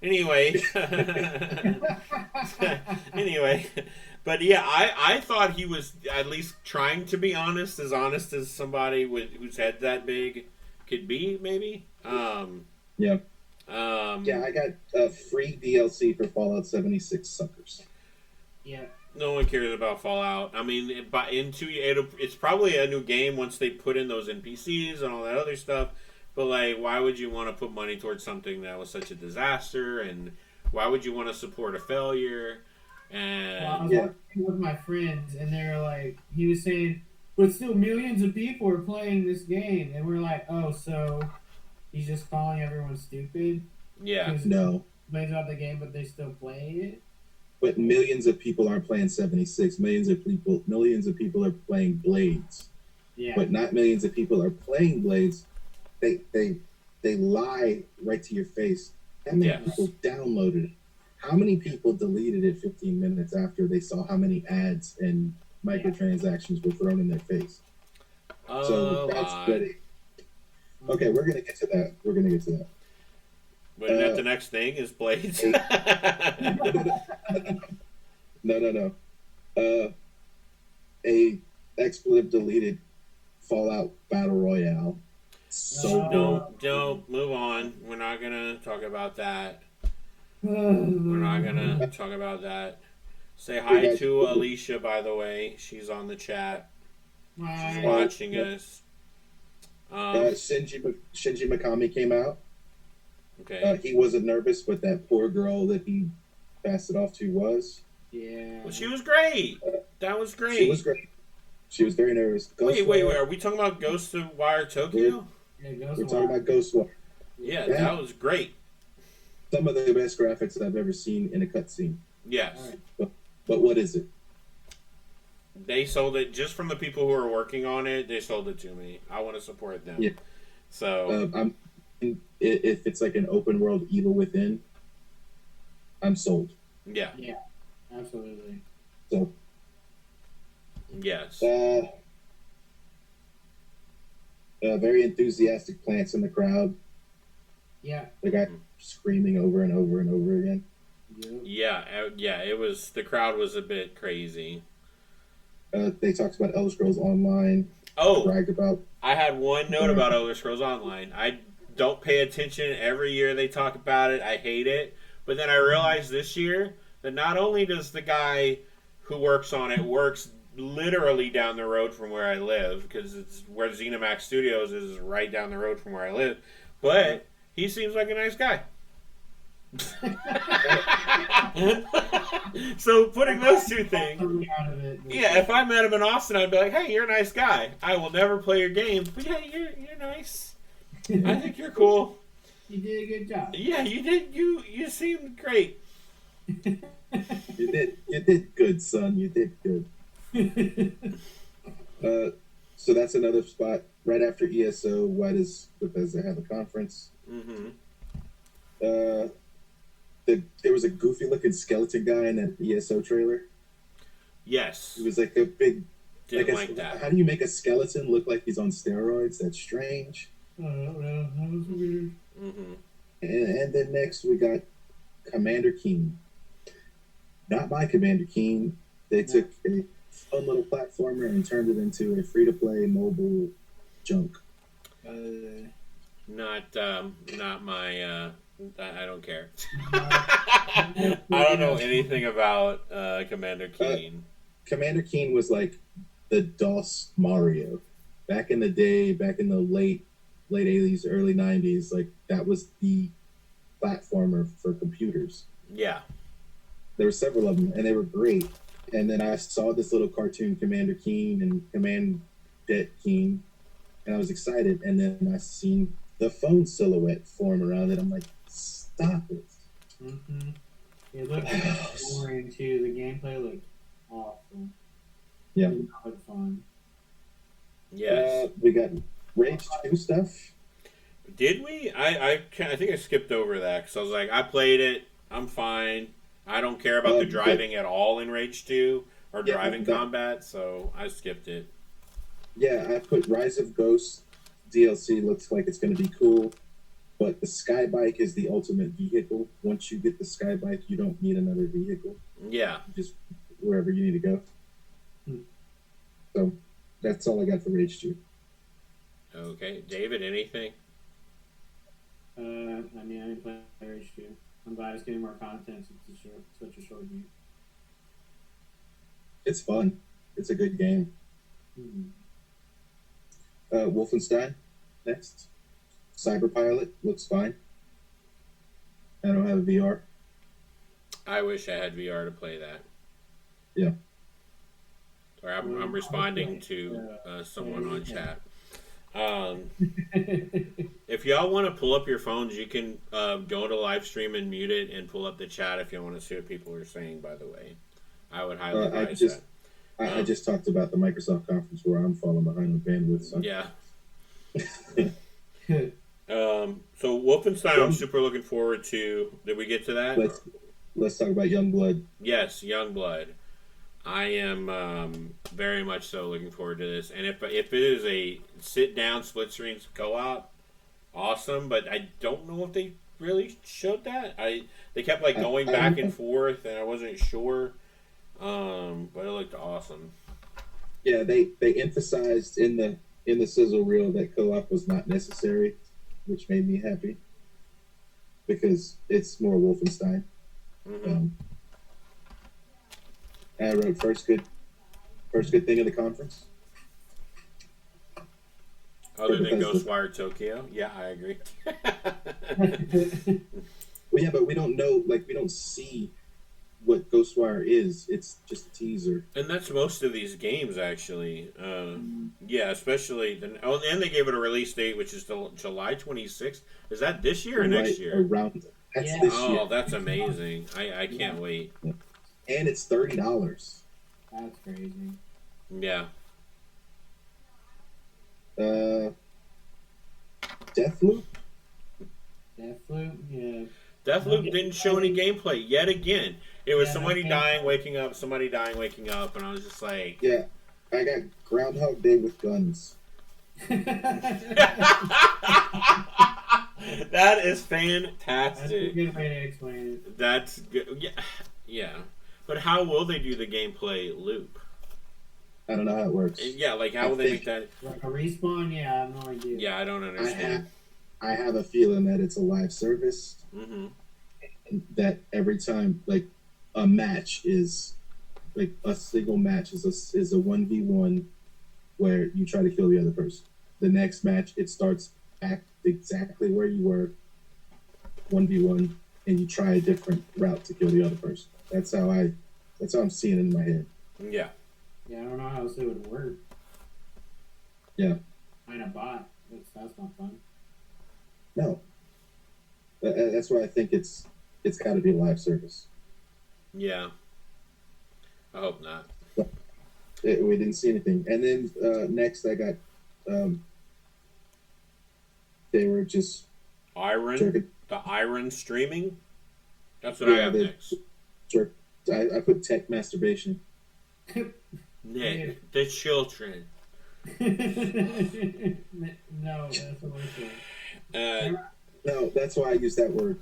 Anyway. Anyway. But yeah, I thought he was at least trying to be honest as somebody whose head that big could be, maybe. Yeah, I got free DLC for Fallout 76 suckers. Yeah. No one cares about Fallout. I mean, it's probably a new game once they put in those NPCs and all that other stuff. But like, why would you want to put money towards something that was such a disaster? And why would you want to support a failure? And I was working with my friends, and they're like, he was saying, but still millions of people are playing this game, and we're like, oh, so he's just calling everyone stupid? Yeah. No. Complains about the game, but they still play it? But millions of people aren't playing 76. Millions of people are playing Blades. Yeah. But not millions of people are playing Blades. They lie right to your face. How many people downloaded it? How many people deleted it 15 minutes after they saw how many ads and microtransactions were thrown in their face? So that's good. Okay, we're gonna get to that. But that the next thing is Blades. No. A expletive deleted Fallout Battle Royale. So don't move on. We're not gonna talk about that. We're not gonna talk about that. Say hi to Alicia, by the way. She's on the chat. She's watching us. Shinji Mikami came out. Okay. He wasn't nervous, but that poor girl that he passed it off to was. Yeah. Well, she was great. That was great. She was great. She was very nervous. Wait. Are we talking about Ghost of Wire Tokyo? We're talking about Ghostwire. Yeah, that was great. Some of the best graphics that I've ever seen in a cutscene. Yes. But what is it? They sold it just from the people who are working on it. They sold it to me. I want to support them. Yeah. So if it's like an open world Evil Within, I'm sold. Yeah. Yeah. Absolutely. So. Yes. Very enthusiastic plants in the crowd. Yeah. The guy screaming over and over and over again. Yeah. It was, the crowd was a bit crazy. They talked about Elder Scrolls Online. Oh, bragged about. I had one note about Elder Scrolls Online. I don't pay attention. Every year they talk about it. I hate it. But then I realized this year that not only does the guy who works on it works literally down the road from where I live, because it's where ZeniMax Studios is right down the road from where I live, but he seems like a nice guy. So putting those two things, Out of it, yeah. If I met him in Austin, I'd be like, "Hey, you're a nice guy. I will never play your games, but yeah, you're nice. I think you're cool. You did a good job. Yeah, you did. You seemed great. You did good, son. You did good. So that's another spot right after ESO. Why does Bethesda have a conference? Mm-hmm. There was a goofy looking skeleton guy in that ESO trailer. Yes. It was like a big. Didn't like that. How do you make a skeleton look like he's on steroids? That's strange. I don't know. That was weird. Mm-hmm. And then next we got Commander Keen. Not my Commander Keen. They took a fun little platformer and turned it into a free-to-play mobile junk. Not my. I don't care. I don't know anything about Commander Keen. Commander Keen was like the DOS Mario. Back in the day, back in the late 80s, early 90s, like that was the platformer for computers. Yeah. There were several of them, and they were great. And then I saw this little cartoon, Commander Keen and Commandet Keen, and I was excited. And then I seen the phone silhouette form around it. I'm like, stop it. Mm-hmm. It looked boring too. The gameplay looked awful. Yeah. It was not fun. Yes. We got Rage 2 stuff. Did we? I think I skipped over that because I was like, I played it. I'm fine. I don't care about the driving at all in Rage 2 or driving combat, so I skipped it. Yeah, I put Rise of Ghosts DLC. Looks like it's going to be cool, but the Sky Bike is the ultimate vehicle. Once you get the Sky Bike, you don't need another vehicle. Yeah. Just wherever you need to go. So that's all I got for Rage 2. Okay. David, anything? I mean, I didn't play Rage 2. I'm glad it's getting more content since it's such a short game. It's fun. It's a good game. Mm-hmm. Wolfenstein next. Cyberpilot looks fine. I don't have a VR. I wish I had VR to play that. Yeah. Sorry, I'm responding to someone on chat. If y'all want to pull up your phones, you can go to live stream and mute it and pull up the chat if you want to see what people are saying, by the way. I would highly advise that. I just talked about the Microsoft conference where I'm falling behind with bandwidth. So. Yeah. So Wolfenstein, I'm super looking forward to. Did we get to that? Let's talk about Youngblood. Yes, Youngblood. I am very much so looking forward to this. And if it is a sit-down split-screen co-op, awesome. But I don't know if they really showed that. They kept going back and forth, and I wasn't sure. But it looked awesome. Yeah, they emphasized in the sizzle reel that co-op was not necessary, which made me happy because it's more Wolfenstein. Mm-hmm. I wrote first good thing of the conference. Other than Ghostwire Tokyo, yeah, I agree. Well, yeah, but we don't know. We don't see what Ghostwire is. It's just a teaser. And that's most of these games, actually. Yeah, especially. And they gave it a release date, which is July 26th. Is that this year or next year? Around. That's this year. Oh, that's amazing. I can't wait. Yeah. And it's $30. That's crazy. Yeah. Deathloop? Deathloop? Yeah. Deathloop didn't show any gameplay yet again. It was somebody dying, waking up, somebody dying, waking up, and I was just like... Yeah, I got Groundhog Day with guns. That is fantastic. That's a good way to explain it. That's good. Yeah. But how will they do the gameplay loop? I don't know how it works. Yeah, how will they make that? Like a respawn? Yeah, I have no idea. Yeah, I don't understand. I have a feeling that it's a live service. Mm-hmm. That every time, a match is, a single match is a 1v1 where you try to kill the other person. The next match, it starts back exactly where you were, 1v1, and you try a different route to kill the other person. That's how I'm seeing it in my head. Yeah. Yeah, I don't know how else it would work. Yeah. Find a bot. That's not fun. No. That's why I think it's got to be a live service. Yeah. I hope not. We didn't see anything. And then next I got they were just The Iron streaming? That's what I have next. I put tech masturbation. Nick, the children. No, that's what I said. No, that's why I use that word.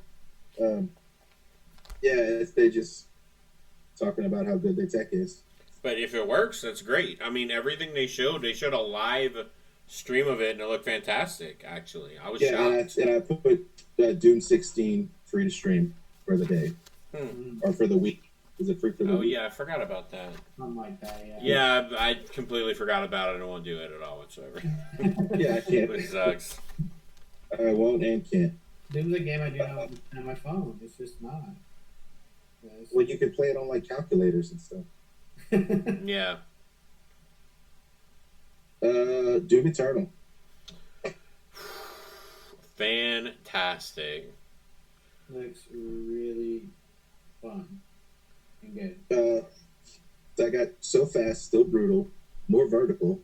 Yeah, they just talking about how good their tech is. But if it works, that's great. I mean, everything they showed a live stream of it, and it looked fantastic, actually. I was shocked. And I put Doom 16 free to stream for the day. Or for the week. Is it free for the week? Oh, yeah, I forgot about that. Something like that, yeah. Yeah, I completely forgot about it. I don't want to do it at all whatsoever. Yeah, I can't. Which sucks. I won't and can't. Doom's a game I do not on my phone. It's just not. Well, you can play it on like calculators and stuff. Yeah. Doom Eternal. Fantastic. Looks really fun and good. I got so fast, still brutal, more vertical.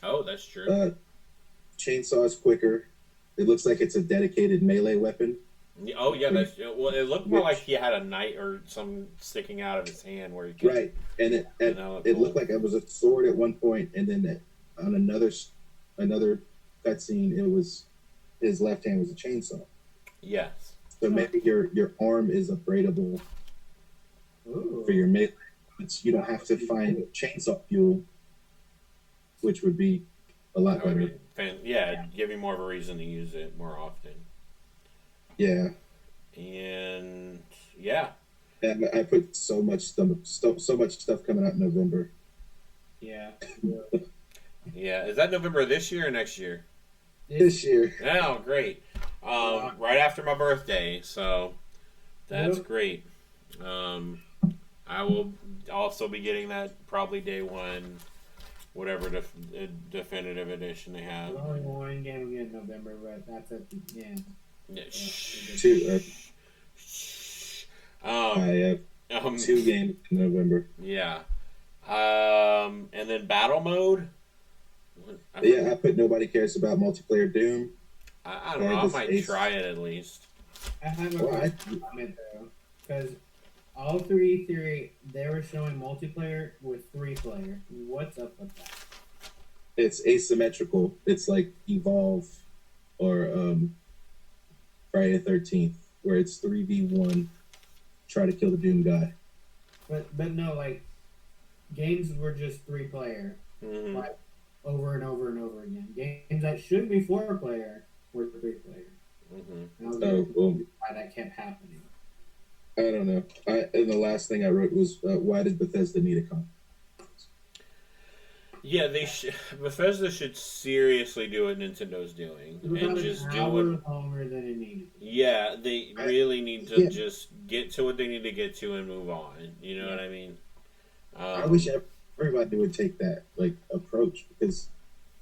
Oh, that's true. Chainsaw is quicker. It looks like it's a dedicated melee weapon. Oh yeah, well. It looked more like he had a knife or some sticking out of his hand where he could. Right, and it looked like it was a sword at one point, and then on another cutscene, it was his left hand was a chainsaw. Yes. So maybe your arm is upgradable for your melee. You don't have to find chainsaw fuel, which would be a lot better. Give you more of a reason to use it more often. Yeah. And yeah. And I put so much stuff coming out in November. Yeah. Yeah. Is that November this year or next year? This year. Oh, great. Right after my birthday, so that's great. I will also be getting that probably day one, whatever definitive edition they have. There's only one game we get in November, but that's at the end. Yeah, I have 2 games in November. Yeah. And then battle mode. I put nobody cares about multiplayer Doom. I don't know. I might try it at least. I have a comment though, because all 3 they were showing multiplayer with 3-player. What's up with that? It's asymmetrical. It's like Evolve or Friday the 13th, where it's 3v1. Try to kill the Doom guy. But no, like games were just 3-player, like over and over and over again. Games that should be 4-player were 3-player. Why that kept happening. I don't know. And the last thing I wrote was, why did Bethesda need a conference? Yeah, Bethesda should seriously do what Nintendo's doing and just do it longer than it needed. Yeah, they really need to just get to what they need to get to and move on. You know what I mean? I wish everybody would take that approach, because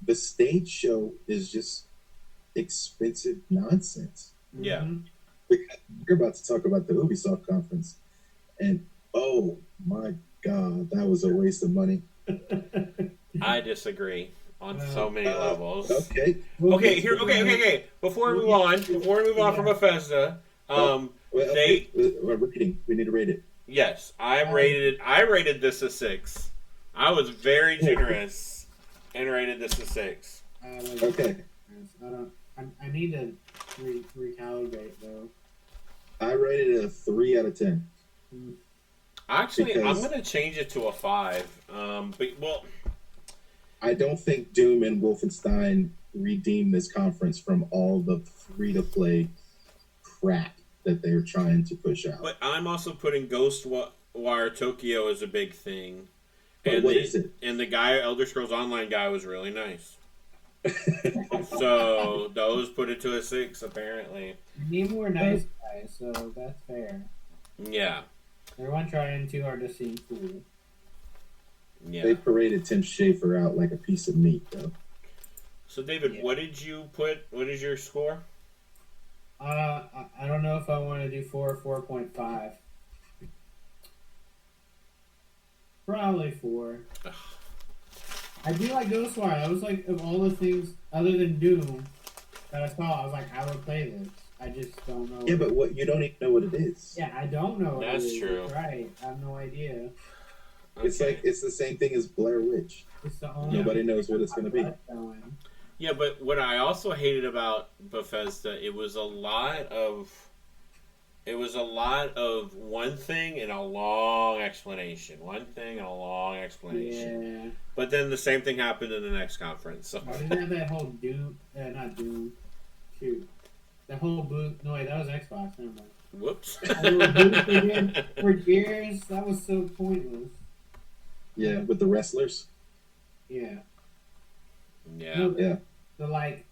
the stage show is just expensive nonsense. Yeah. We're about to talk about the Ubisoft conference, and oh my god, that was a waste of money. I disagree on so many levels. Okay. Before we move on from Bethesda, we need to rate it. Yes, I rated this a 6. I was very generous and rated this a 6. Okay. I need to recalibrate though. I rated it a 3 out of 10. Actually, I'm going to change it to a 5. I don't think Doom and Wolfenstein redeem this conference from all the free-to-play crap that they're trying to push out. But I'm also putting Ghostwire Tokyo as a big thing. But what is it? And the guy, Elder Scrolls Online guy, was really nice. So those put it to a 6, apparently. We need more nice guys, so that's fair. Yeah. Everyone trying too hard to seem cool. Yeah. They paraded Tim Schafer out like a piece of meat, though. So, David, what did you put? What is your score? I don't know if I want to do 4 or 4.5. Probably 4. I do like Ghostwire. That was like, of all the things other than Doom that I saw, I was like, I would play this. I just don't know. Yeah, but what, you don't even know what it is. Yeah, I don't know what it is. That's true. That's right. I have no idea. It's like, it's the same thing as Blair Witch. It's the only Nobody knows what it's going to be. Yeah, but what I also hated about Bethesda, it was a lot of one thing and a long explanation. One thing and a long explanation. Yeah. But then the same thing happened in the next conference. So. Why did they have that whole Doom? Not Doom. Shoot. That whole boot. No, wait, that was Xbox. Never mind. Whoops. For years, that was so pointless. Yeah, with the wrestlers. Yeah. Yeah. No, Yeah. The like,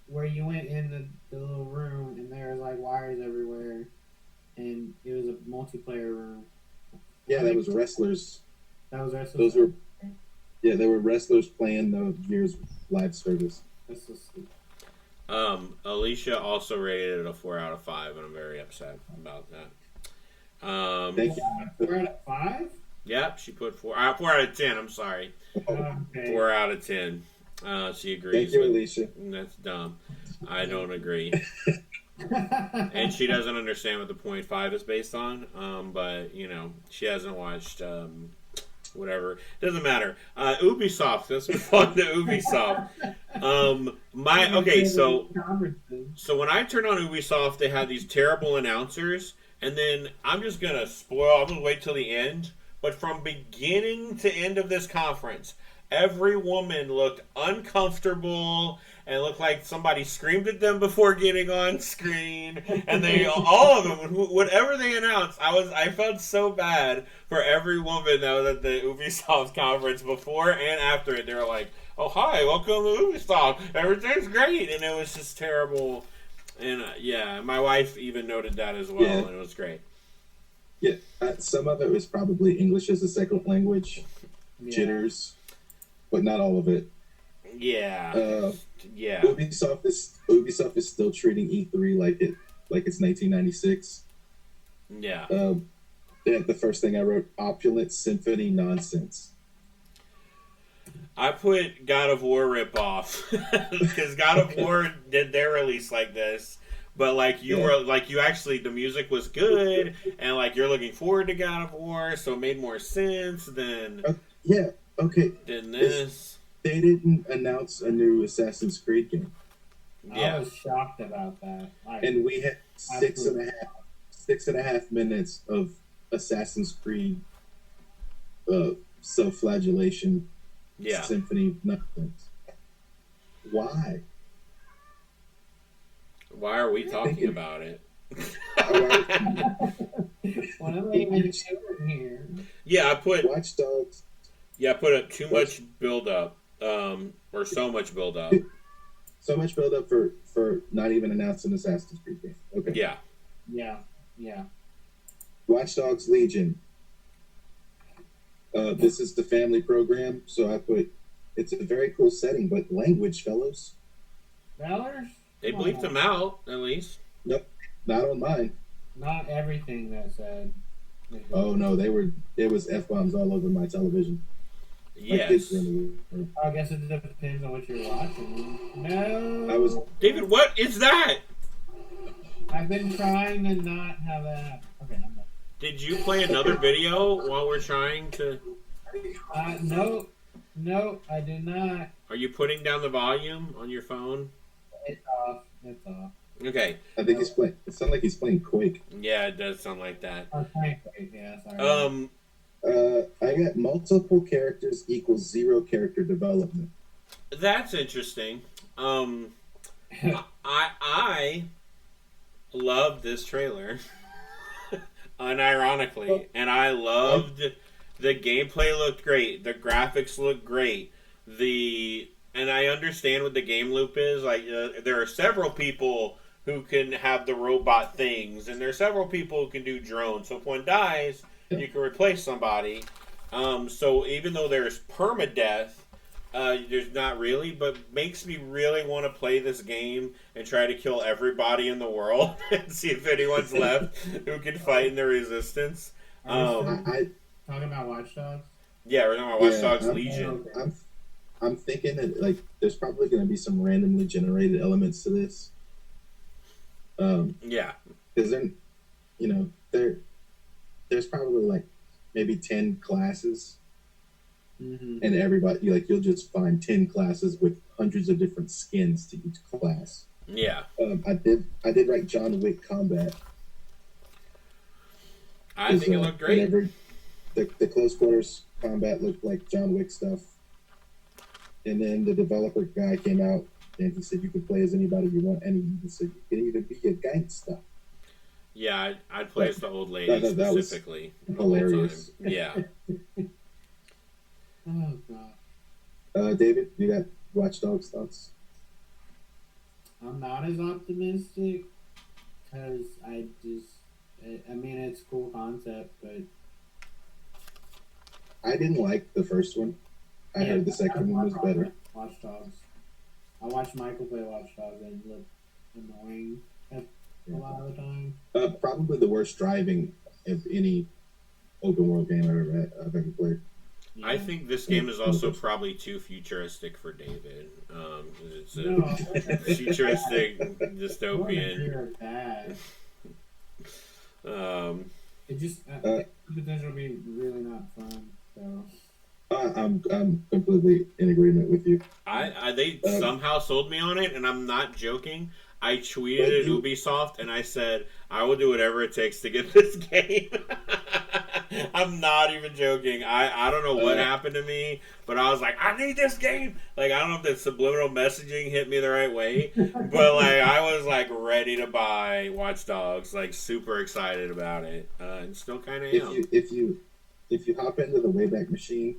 where you went in the little room and there was like wires everywhere, and it was a multiplayer room. Yeah, that was wrestlers. That was wrestlers. Those were, yeah, they were wrestlers playing the Gears live service. That's so stupid. Alicia also rated it a 4 out of 5, and I'm very upset about that. Thank you. 4 out of 5? Yep, she put 4 out of 10. I'm sorry, Okay. 4 out of 10. She agrees. Thank you, with, Alicia. That's dumb. I don't agree. And she doesn't understand what the 0.5 is based on. But you know, she hasn't watched whatever. Doesn't matter. Ubisoft. Let's move on to Ubisoft. So when I turned on Ubisoft, they had these terrible announcers, and then I'm just gonna spoil. I'm gonna wait till the end. But from beginning to end of this conference, every woman looked uncomfortable and looked like somebody screamed at them before getting on screen. And they, all of them, whatever they announced, I felt so bad for every woman that was at the Ubisoft conference before and after it. They were like, "Oh hi, welcome to Ubisoft. Everything's great," and it was just terrible. And yeah, my wife even noted that as well, and it was great. Yeah, some of it was probably English as a second language, jitters, but not all of it. Yeah. Yeah. Ubisoft is still treating E3 like it's 1996. Yeah. The first thing I wrote, opulent symphony nonsense. I put God of War ripoff because God of War did their release like this, but like you were like you actually the music was good and like you're looking forward to God of War, so it made more sense than than this. They didn't announce a new Assassin's Creed game. I was shocked about that. And we had six and a half minutes of Assassin's Creed self-flagellation symphony nonsense. Why? Why are we talking about it? What am I even doing here? Yeah, I put Watch Dogs. Yeah, I put up too much build up, or so much build up. So much build up for not even announcing Assassin's Creed game. Okay. Yeah. Watch Dogs Legion. This is the family program, so I put it's a very cool setting, but language, fellows. Ballers? They bleeped them out, at least. Nope, not on mine. Not everything that said. Oh no, it was F-bombs all over my television. Yes. I guess it depends on what you're watching. No. David, what is that? I've been trying to not have that. Okay, I'm done. Did you play another video while we're trying to? No, I did not. Are you putting down the volume on your phone? It's off. Okay. I think he's playing. It sounds like he's playing Quake. Yeah, it does sound like that. Oh, Quake. Yeah, sorry. I got multiple characters equals 0 character development. That's interesting. I loved this trailer, unironically, and I loved the gameplay. Looked great. The graphics looked great. And I understand what the game loop is. Like there are several people who can have the robot things, and there's several people who can do drones. So if one dies, you can replace somebody. So even though there's permadeath, there's not really, but makes me really want to play this game and try to kill everybody in the world and see if anyone's left who can fight in the resistance. Are we still talking about Watch Dogs? Yeah, we're talking about Watch Dogs Legion. I'm thinking that like there's probably going to be some randomly generated elements to this. Yeah, because then, there's probably like maybe 10 classes, and everybody you'll just find 10 classes with hundreds of different skins to each class. Yeah. I did write John Wick Combat. I think it looked great. The close quarters combat looked like John Wick stuff. And then the developer guy came out and he said you could play as anybody you want, and he said you can even be a gangster. Yeah, I'd play as the old lady specifically. That was hilarious. Yeah. Oh god. David, you got Watch Dogs thoughts? I'm not as optimistic because I mean, it's a cool concept, but I didn't like the first one. I heard the second one was better. Watch Dogs. I watched Michael play Watch Dogs and it looked annoying a lot of the time. Probably the worst driving of any open world game I've ever played. Yeah. I think this game is also probably too futuristic for David. It's a futuristic dystopian. It just the potential to be really not fun. So I'm completely in agreement with you. They somehow sold me on it, and I'm not joking. I tweeted at Ubisoft and I said, I will do whatever it takes to get this game. I'm not even joking. I don't know what happened to me, but I was like, I need this game. Like, I don't know if the subliminal messaging hit me the right way, but like I was like ready to buy Watch Dogs, like super excited about it, and still kind of am. If you hop into the Wayback Machine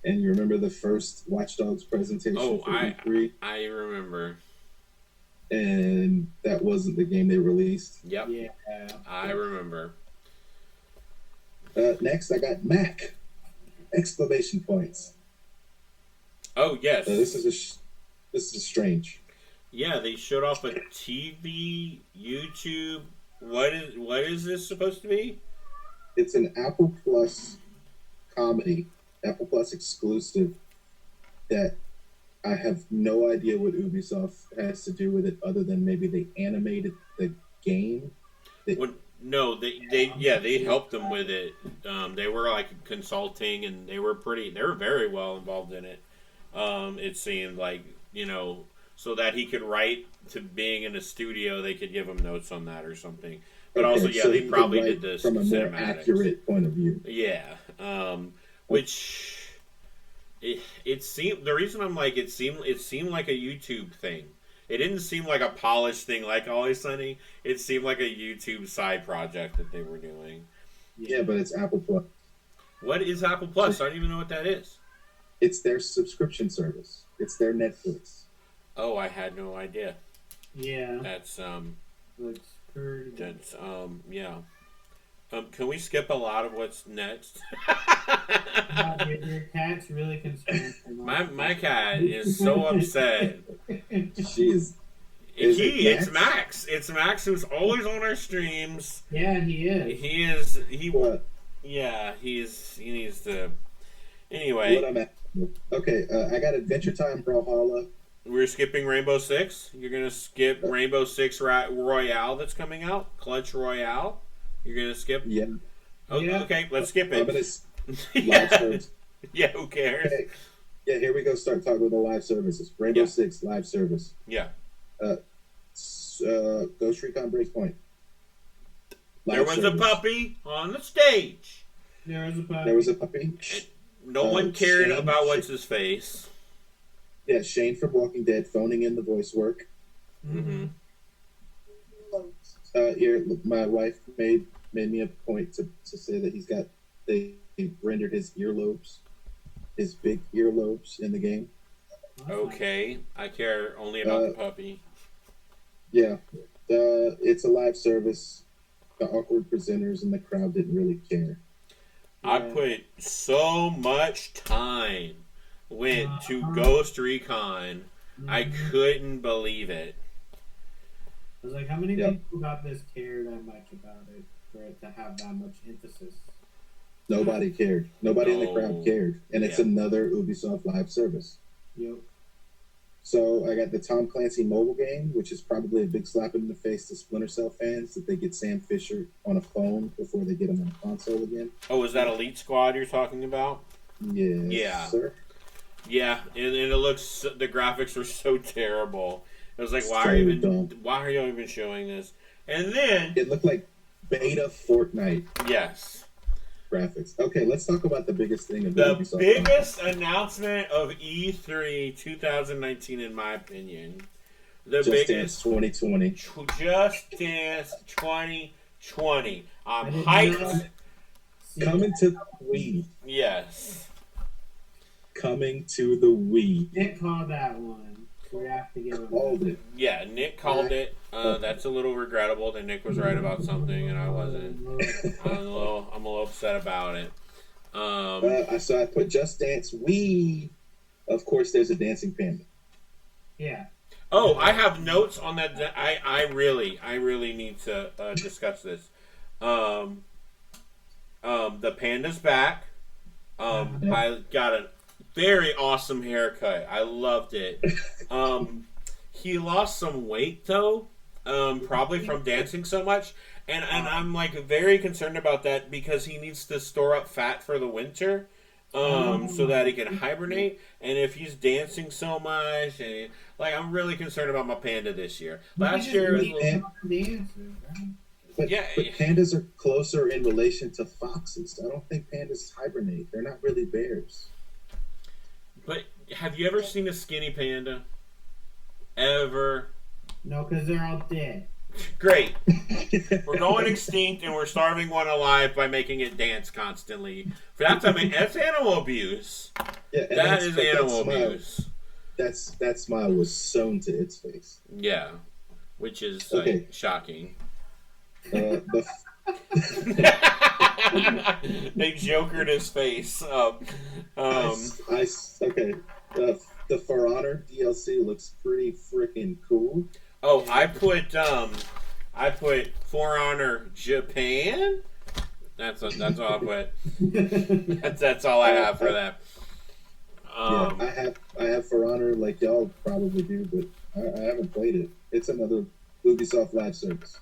and you remember the first Watch Dogs presentation for E3, I remember. And that wasn't the game they released. Yep. Yeah. I remember. Next, I got Mac! Exclamation points. Oh yes. This is strange. Yeah, they showed off a TV, YouTube. What is this supposed to be? It's an Apple Plus comedy, Apple Plus exclusive that I have no idea what Ubisoft has to do with it, other than maybe they animated the game. No, they helped them with it. They were like consulting, and they were very well involved in it. It seemed like, so that he could write to being in a studio, they could give him notes on that or something. But okay, also, so they probably did this from a more accurate point of view. Yeah, which. It seemed, the reason I'm like, it seemed like a YouTube thing. It didn't seem like a polished thing like Always Sunny. It seemed like a YouTube side project that they were doing. Yeah, but it's Apple Plus. What is Apple Plus? I don't even know what that is. It's their subscription service. It's their Netflix. Oh, I had no idea. Yeah. That's yeah. Can we skip a lot of what's next? Your cat's really concerned. My cat is so upset. It's Max. It's Max, who's always on our streams. Yeah, he is. He needs to. Anyway. Okay, I got Adventure Time Brawlhalla. We're skipping Rainbow Six. You're gonna skip Rainbow Six Royale that's coming out. Clutch Royale. You're gonna skip? Yeah. Oh, yeah. Okay, let's skip it. Live service. Yeah, who cares? Okay. Yeah, here we go. Start talking about the live services. Rainbow Six live service. Yeah. Ghost Recon Breakpoint. There was a puppy on the stage. There was a puppy. No one cared about what's his face. Yeah, Shane from Walking Dead phoning in the voice work. Mm-hmm. Here, my wife made me a point to say that they rendered his earlobes, his big earlobes in the game. Okay, I care only about the puppy. Yeah. It's a live service. The awkward presenters and the crowd didn't really care. I Yeah. put so much time went to Uh-huh. Ghost Recon. I Mhm. couldn't believe it. I was like, how many Yep. people got this care that much about it for it to have that much emphasis? Nobody cared. Nobody in the crowd No. cared. And it's Yeah. another Ubisoft live service. Yep. So I got the Tom Clancy mobile game, which is probably a big slap in the face to Splinter Cell fans that they get Sam Fisher on a phone before they get him on a console again. Oh, is that Elite Squad you're talking about? Yes, Yeah. sir. Yeah, and it looks, the graphics were so terrible. It was like, why So are you even showing this? And then, It looked like beta Fortnite yes, graphics. Okay, let's talk about the biggest thing of the Ubisoft. biggest announcement of E3 2019, in my opinion. The Just Dance biggest 2020. Just Dance 2020. I'm I did hyped. not see Coming to the Wii. Yes. Coming to the Wii. Nick called that one. So we have to give him Called it. Yeah, Nick called it. That's a little regrettable that Nick was right about something and I wasn't. I'm a little upset about it. So I put Just Dance Wii. Of course, there's a dancing panda. Yeah. Oh, I have notes on that. I really need to discuss this. The panda's back. I got a very awesome haircut. I loved it. He lost some weight though, probably from dancing so much, and I'm like very concerned about that because he needs to store up fat for the winter. So that he can hibernate, and if he's dancing so much, and like I'm really concerned about my panda this year. Last year, it was But pandas are closer in relation to foxes. I don't think pandas hibernate. They're not really bears. but have you ever seen a skinny panda? Ever? No, because they're all dead. Great. We're going extinct, and we're starving one alive by making it dance constantly. That's animal abuse. Yeah, and That is animal smile, abuse. that smile was sewn to its face. Yeah, which is Okay. shocking. The They jokered his face. okay. The For Honor DLC looks pretty freaking cool. Oh, I put For Honor Japan. That's all I put. That's all I have for that. Yeah, I have For Honor like y'all probably do, but I haven't played it. It's another Ubisoft live service.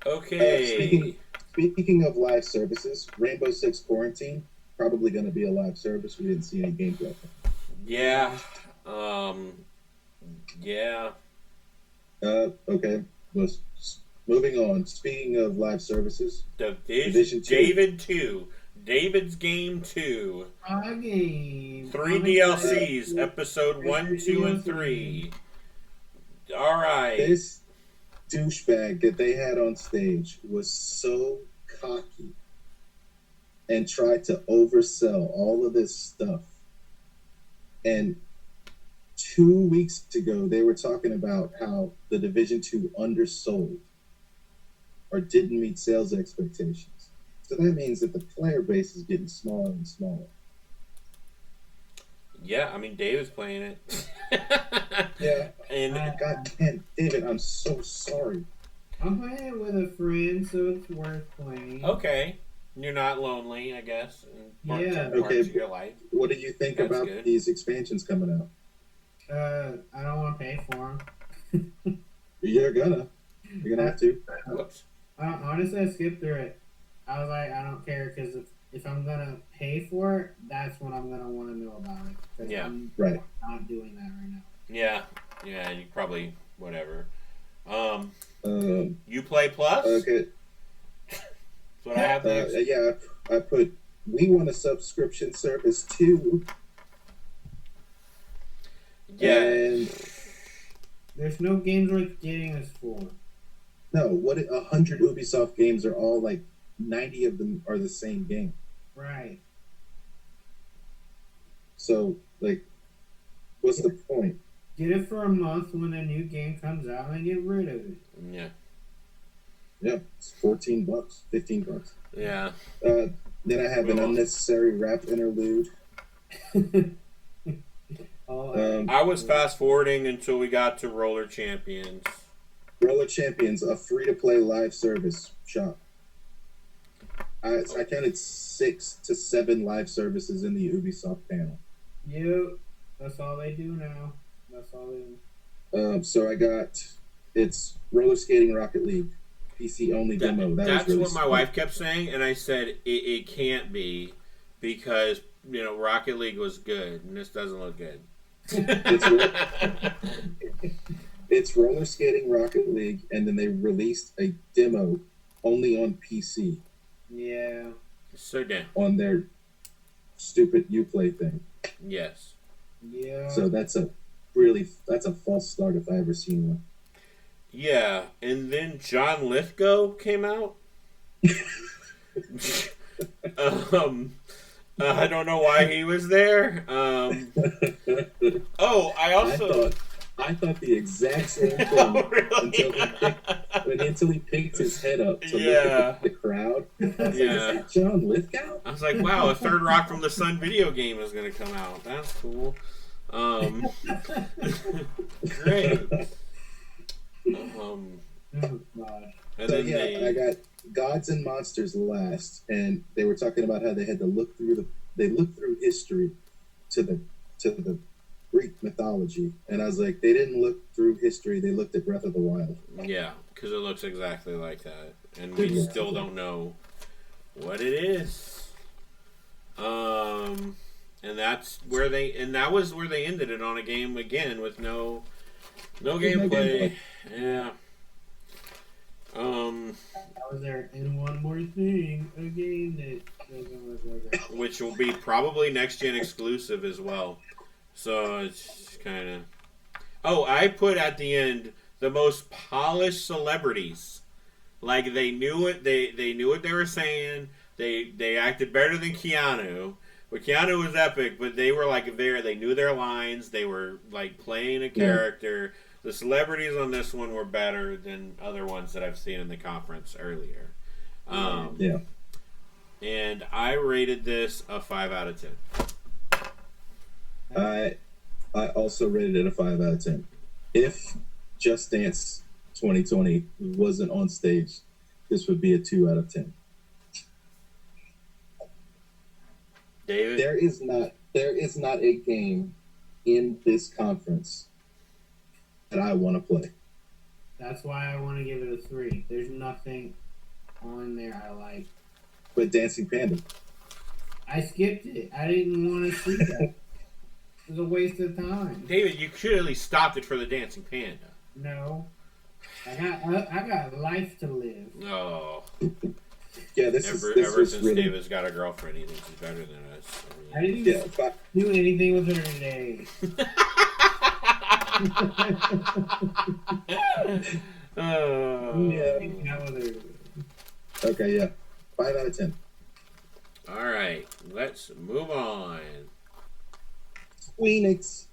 Okay. Speaking of live services, Rainbow Six Quarantine probably going to be a live service. We didn't see any gameplay. Yeah. Yeah. Okay. Moving on. Speaking of live services, Division 2. David's Game 2. Game. 3 DLCs, episode 1, 2, and 3. Alright. this douchebag that they had on stage was so cocky and tried to oversell all of this stuff. And 2 weeks ago, they were talking about how the Division 2 undersold or didn't meet sales expectations. So that means that the player base is getting smaller and smaller. Yeah, I mean, David's playing it. Yeah. And God damn, David, I'm so sorry. I'm playing it with a friend, so it's worth playing. okay, you're not lonely, I guess. In Yeah. parts Okay. of your life. What do you think That's about good. these expansions coming out? I don't want to pay for them. You're gonna have to. Whoops. Honestly, I skipped through it. I was like, I don't care, because if I'm gonna pay for it, that's when I'm gonna want to know about it. 'Cause Yeah. I'm Right. not doing that right now. Yeah, you probably whatever. Um, You play Plus? okay. That's what I have next. Yeah, I put. We want a subscription service too. Yeah. And There's no games worth getting us for. no, 100 Ubisoft games are all like 90 of them are the same game. Right. So like, what's the point? Get it for a month when a new game comes out and get rid of it. Yeah. Yeah, it's $14, $15. Yeah. Then I have an unnecessary rap interlude. I was fast forwarding until we got to Roller Champions. Roller Champions, a free-to-play live service shop. I counted 6 to 7 live services in the Ubisoft panel. Yep, that's all they do now. That's all they do. So I got it's Roller Skating Rocket League, PC only demo. That's really what my wife kept saying, and I said it can't be because Rocket League was good, and this doesn't look good. It's Roller Skating Rocket League, and then they released a demo only on PC. Yeah. So damn. On their stupid Uplay thing. Yes. Yeah. So that's a false start if I ever seen one. Yeah, and then John Lithgow came out. I don't know why he was there. I thought the exact same thing until he picked his head up to look at the crowd. Is that John Lithgow? I was like, wow, a third Rock from the Sun video game is going to come out. That's cool. Great. And then I got Gods and Monsters last, and they were talking about how they had to look through history to the Greek mythology, and I was like, they didn't look through history; they looked at Breath of the Wild. Yeah, because it looks exactly like that, and we still don't know what it is. And that was where they ended it on a game again with no gameplay. Yeah. Was there one more thing? A game that doesn't look like that. Which will be probably next gen exclusive as well. So it's kind of. Oh, I put at the end the most polished celebrities. Like they knew it. They knew what they were saying. They acted better than Keanu. But Keanu was epic. But they were like there. They knew their lines. They were like playing a character. Yeah. The celebrities on this one were better than other ones that I've seen in the conference earlier. Yeah. And I rated this a 5 out of 10. I also rated it a 5 out of 10. If Just Dance 2020 wasn't on stage, this would be a 2 out of 10. David? There is not a game in this conference that I want to play. That's why I want to give it a 3. There's nothing on there I like. But Dancing Panda. I skipped it. I didn't want to see that. It was a waste of time. David, you should at least stopped it for the Dancing Panda. No. I got life to live. Oh. Yeah, ever since really... David's got a girlfriend, he thinks he's better than us. I didn't do anything with her today. Okay, yeah. 5 out of 10. All right, let's move on. Squeenix.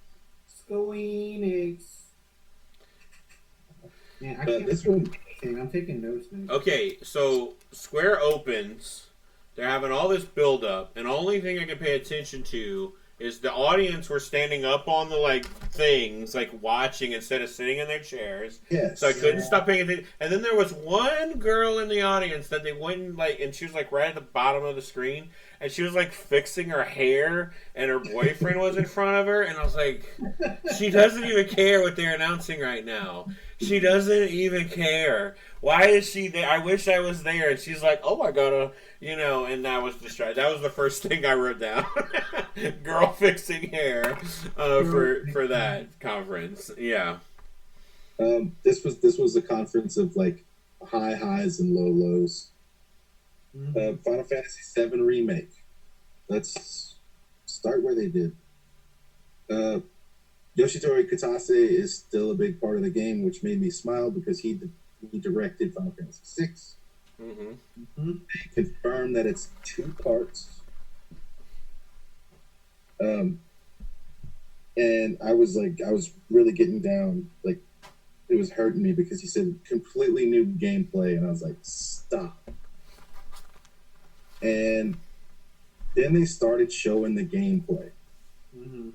Man, I can't this one. I'm taking notes now. Okay, so Square opens. They're having all this build up, and the only thing I can pay attention to is the audience were standing up on the things, watching instead of sitting in their chairs. Yes. So I couldn't stop paying attention. And then there was one girl in the audience that they wouldn't and she was right at the bottom of the screen, and she was fixing her hair, and her boyfriend was in front of her, and I was like, she doesn't even care what they're announcing right now. She doesn't even care. Why is she there? I wish I was there. And she's like, oh my god, and that was distracting. That was the first thing I wrote down. Girl fixing hair for that conference. Yeah. This was a conference of high highs and low lows. Mm-hmm. Final Fantasy VII Remake. Let's start where they did. Yoshitori Kitase is still a big part of the game, which made me smile because he directed Final Fantasy VI. Mm-hmm. Mm-hmm. They confirmed that it's 2 parts. and I was really getting down. Like, it was hurting me because he said completely new gameplay, and I was like, stop. And then they started showing the gameplay. Mm-hmm.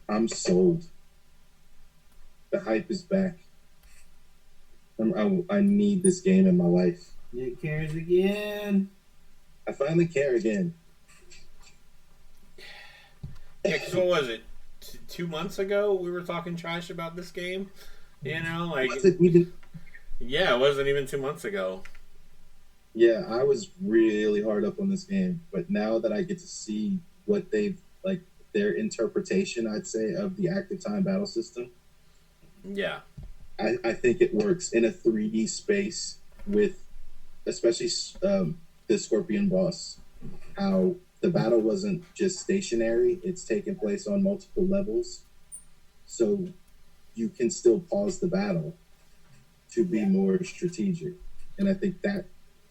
I'm sold. The hype is back. I need this game in my life. Nick cares again. I finally care again. Yeah, because what was it? 2 months ago we were talking trash about this game. You know, like Was it even? yeah, it wasn't even 2 months ago. Yeah, I was really hard up on this game, but now that I get to see what they've like their interpretation, I'd say, of the active time battle system, Yeah. I think it works in a 3D space with, especially the Scorpion boss. How the battle wasn't just stationary; it's taking place on multiple levels, so you can still pause the battle to be more strategic. And I think that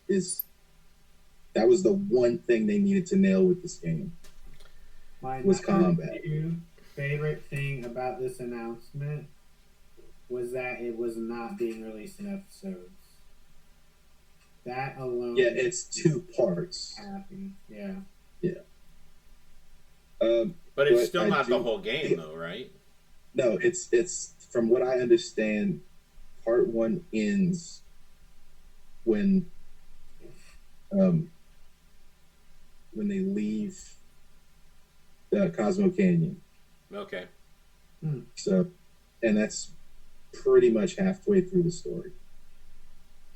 was the one thing they needed to nail with this game. My Was combat. favorite thing about this announcement was that it was not being released in episodes. That alone. Yeah, it's 2 parts. Happy. Yeah. Yeah. But it's still not the whole game, though, right? No, it's from what I understand, part 1 ends when they leave the Cosmo Canyon. Okay. So, and that's pretty much halfway through the story.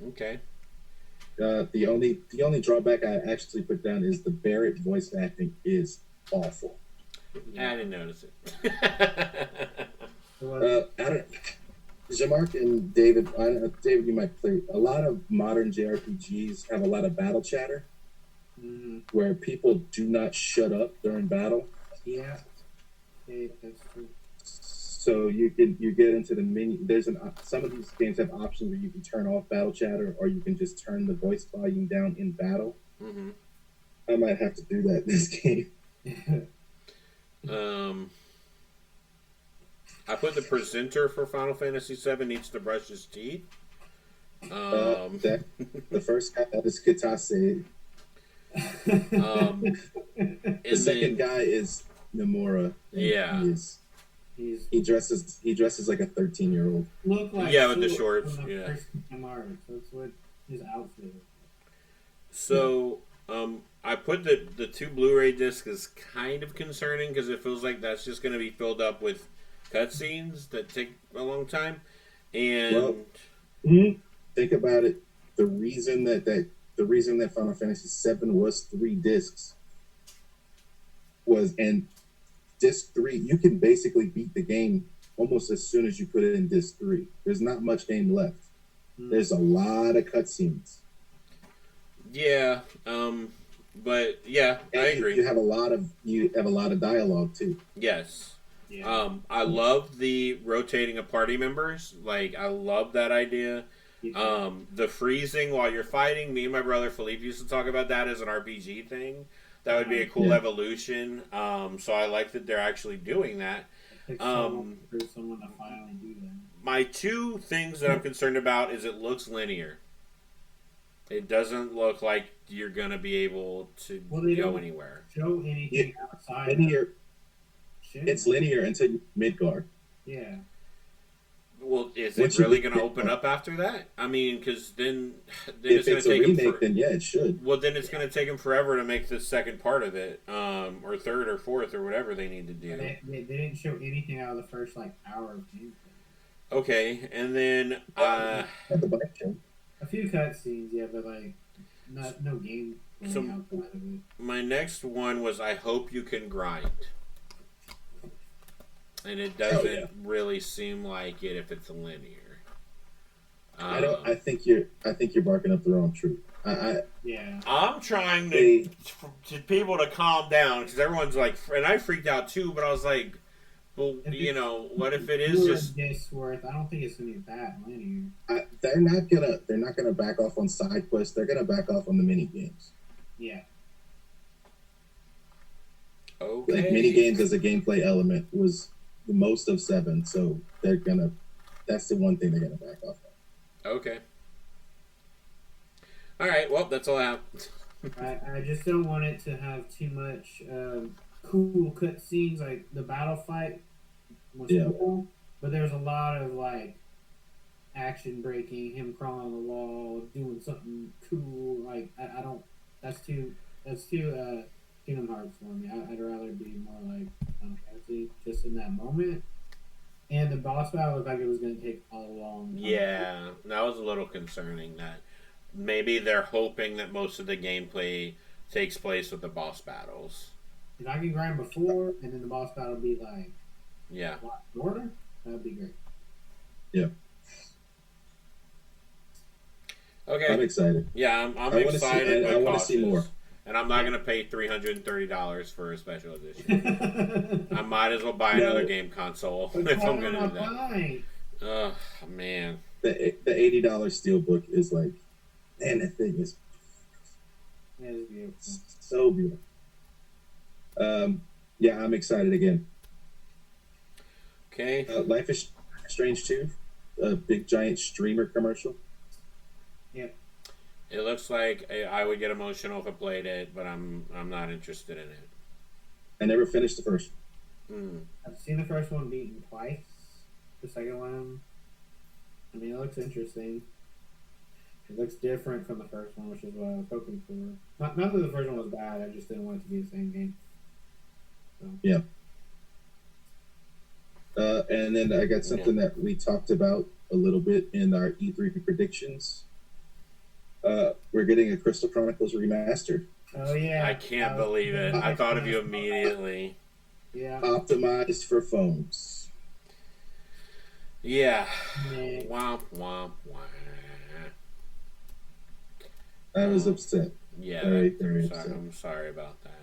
Okay. The only drawback I actually put down is the Barrett voice acting is awful. I didn't notice it. I don't. Jean-Marc and David, David, you might play. A lot of modern JRPGs have a lot of battle chatter, where people do not shut up during battle. Yeah. That's true. So you get into the menu. Some of these games have options where you can turn off battle chatter, or you can just turn the voice volume down in battle. Mm-hmm. I might have to do that this game. I put the presenter for Final Fantasy VII needs to brush his teeth. The first guy, that is Kitase. The second guy is Nomura. Yeah. He dresses like a 13-year-old. Look like with the shorts. Yeah. That's what his outfit is. So, I put the 2 Blu-ray discs is kind of concerning because it feels like that's just going to be filled up with cutscenes that take a long time. And think about it. The reason that Final Fantasy VII was 3 discs was, and disc 3, you can basically beat the game almost as soon as you put it in disc 3. There's not much game left. There's a lot of cutscenes. Yeah, but yeah, and I agree. You have a lot of dialogue too. Yes. Yeah. I love the rotating of party members. Like, I love that idea. The freezing while you're fighting. Me and my brother Philippe used to talk about that as an RPG thing. That would be a cool evolution. So I like that they're actually doing that. For someone to finally do that. My 2 things that I'm concerned about is it looks linear. It doesn't look like you're going to be able to go anywhere. Show anything outside. Linear. It's linear until Midgard. Yeah. Well, is it really going to open up after that? I mean, because then if it's going to take remake, then yeah, it should. Well, then it's going to take them forever to make the second part of it, or third or fourth or whatever they need to do. They didn't show anything out of the first hour of gameplay. Okay, and then the bike show. A few cutscenes, yeah, but no game outside of it. My next one was I hope you can grind. And it doesn't really seem like it if it's linear. I think you're barking up the wrong tree. I'm trying to people to calm down because everyone's like, and I freaked out too. But I was like, well, what if it is just this worth? I don't think it's gonna be that linear. They're not gonna back off on side quests. They're gonna back off on the mini games. Yeah. Okay. Like mini games as a gameplay element was the most of 7, so that's the one thing they're gonna back off on. Okay. All right. Well, that's all I have. I just don't want it to have too much cool cutscenes. Like the battle fight was cool, but there's a lot of like action breaking, him crawling on the wall, doing something cool. Like I don't. That's too Kingdom Hearts for me. I'd rather be more like Final Fantasy, just in that moment. And the boss battle looked like it was going to take a long time. Yeah, that was a little concerning. That maybe they're hoping that most of the gameplay takes place with the boss battles. If I can grind before, and then the boss battle be like, yeah, shorter, that would be great. Yeah. Okay. I'm excited. Yeah, I'm excited. I want to see more. And I'm not going to pay $330 for a special edition. I might as well buy another game console if I'm going to do that. Oh, man. The $80 Steelbook is like, man, that thing is beautiful. So beautiful. Yeah, I'm excited again. Okay. Life is Strange 2, a big giant streamer commercial. Yep. It looks like I would get emotional if I played it, but I'm not interested in it. I never finished the first. I've seen the first one beaten twice. The second one, I mean, it looks interesting. It looks different from the first one, which is what I was hoping for. Not that the first one was bad, I just didn't want it to be the same game. So. Yeah. And then I got something that we talked about a little bit in our E3 predictions. We're getting a Crystal Chronicles remastered. Oh yeah! I can't believe it. I thought of you immediately. Yeah. Optimized for phones. Yeah. Womp womp womp. I was upset. Yeah. Very upset. I'm sorry about that.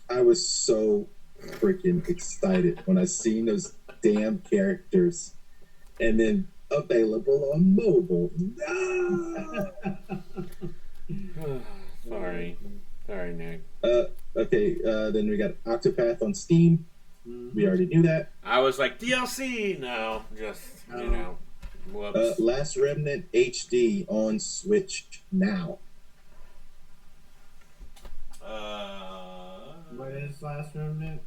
I was so freaking excited when I seen those damn characters, and then available on mobile. No! Sorry, Nick. Okay. Then we got Octopath on Steam. We already knew that. I was like DLC. No, just you know. Whoops. Last Remnant HD on Switch now. What is Last Remnant?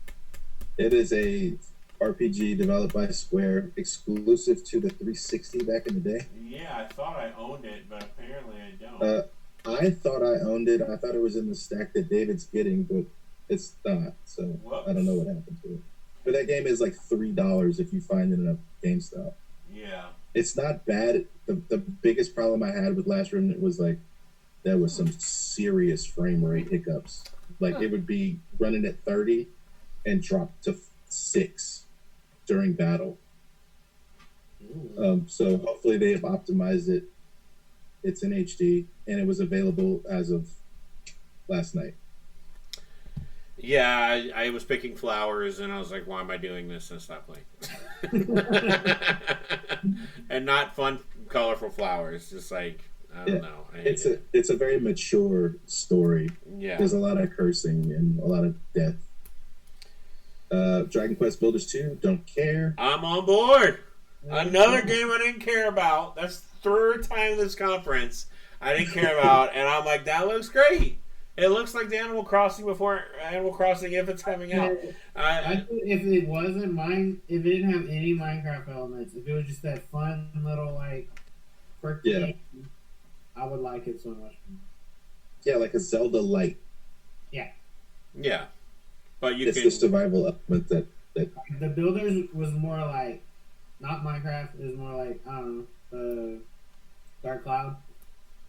It is a RPG developed by Square, exclusive to the 360 back in the day. Yeah, I thought I owned it, but apparently I don't. I thought I owned it. I thought it was in the stack that David's getting, but it's not. So Whoops. I don't know what happened to it. But that game is like $3 if you find it in a GameStop. Yeah. It's not bad. The biggest problem I had with Last Remnant was like there was some serious frame rate hiccups. Like it would be running at 30 and drop to 6 during battle. So hopefully they have optimized it. It's in HD and it was available as of last night. Yeah, I was picking flowers and I was like, why am I doing this? And stop playing. And not fun, colorful flowers. Just like, I don't know. It's a very mature story. Yeah. There's a lot of cursing and a lot of death. Dragon Quest Builders 2, don't care. I'm on board. Another game I didn't care about. That's third time this conference I didn't care about. And I'm like, that looks great. It looks like the Animal Crossing before Animal Crossing if it's coming out. I think if it wasn't if it didn't have any Minecraft elements, if it was just that fun little like quirky game, I would like it so much more. Yeah, like a Zelda light. Yeah. Yeah. But it's the survival element that the Builders was more like not Minecraft, it was more like I don't know, Dark Cloud.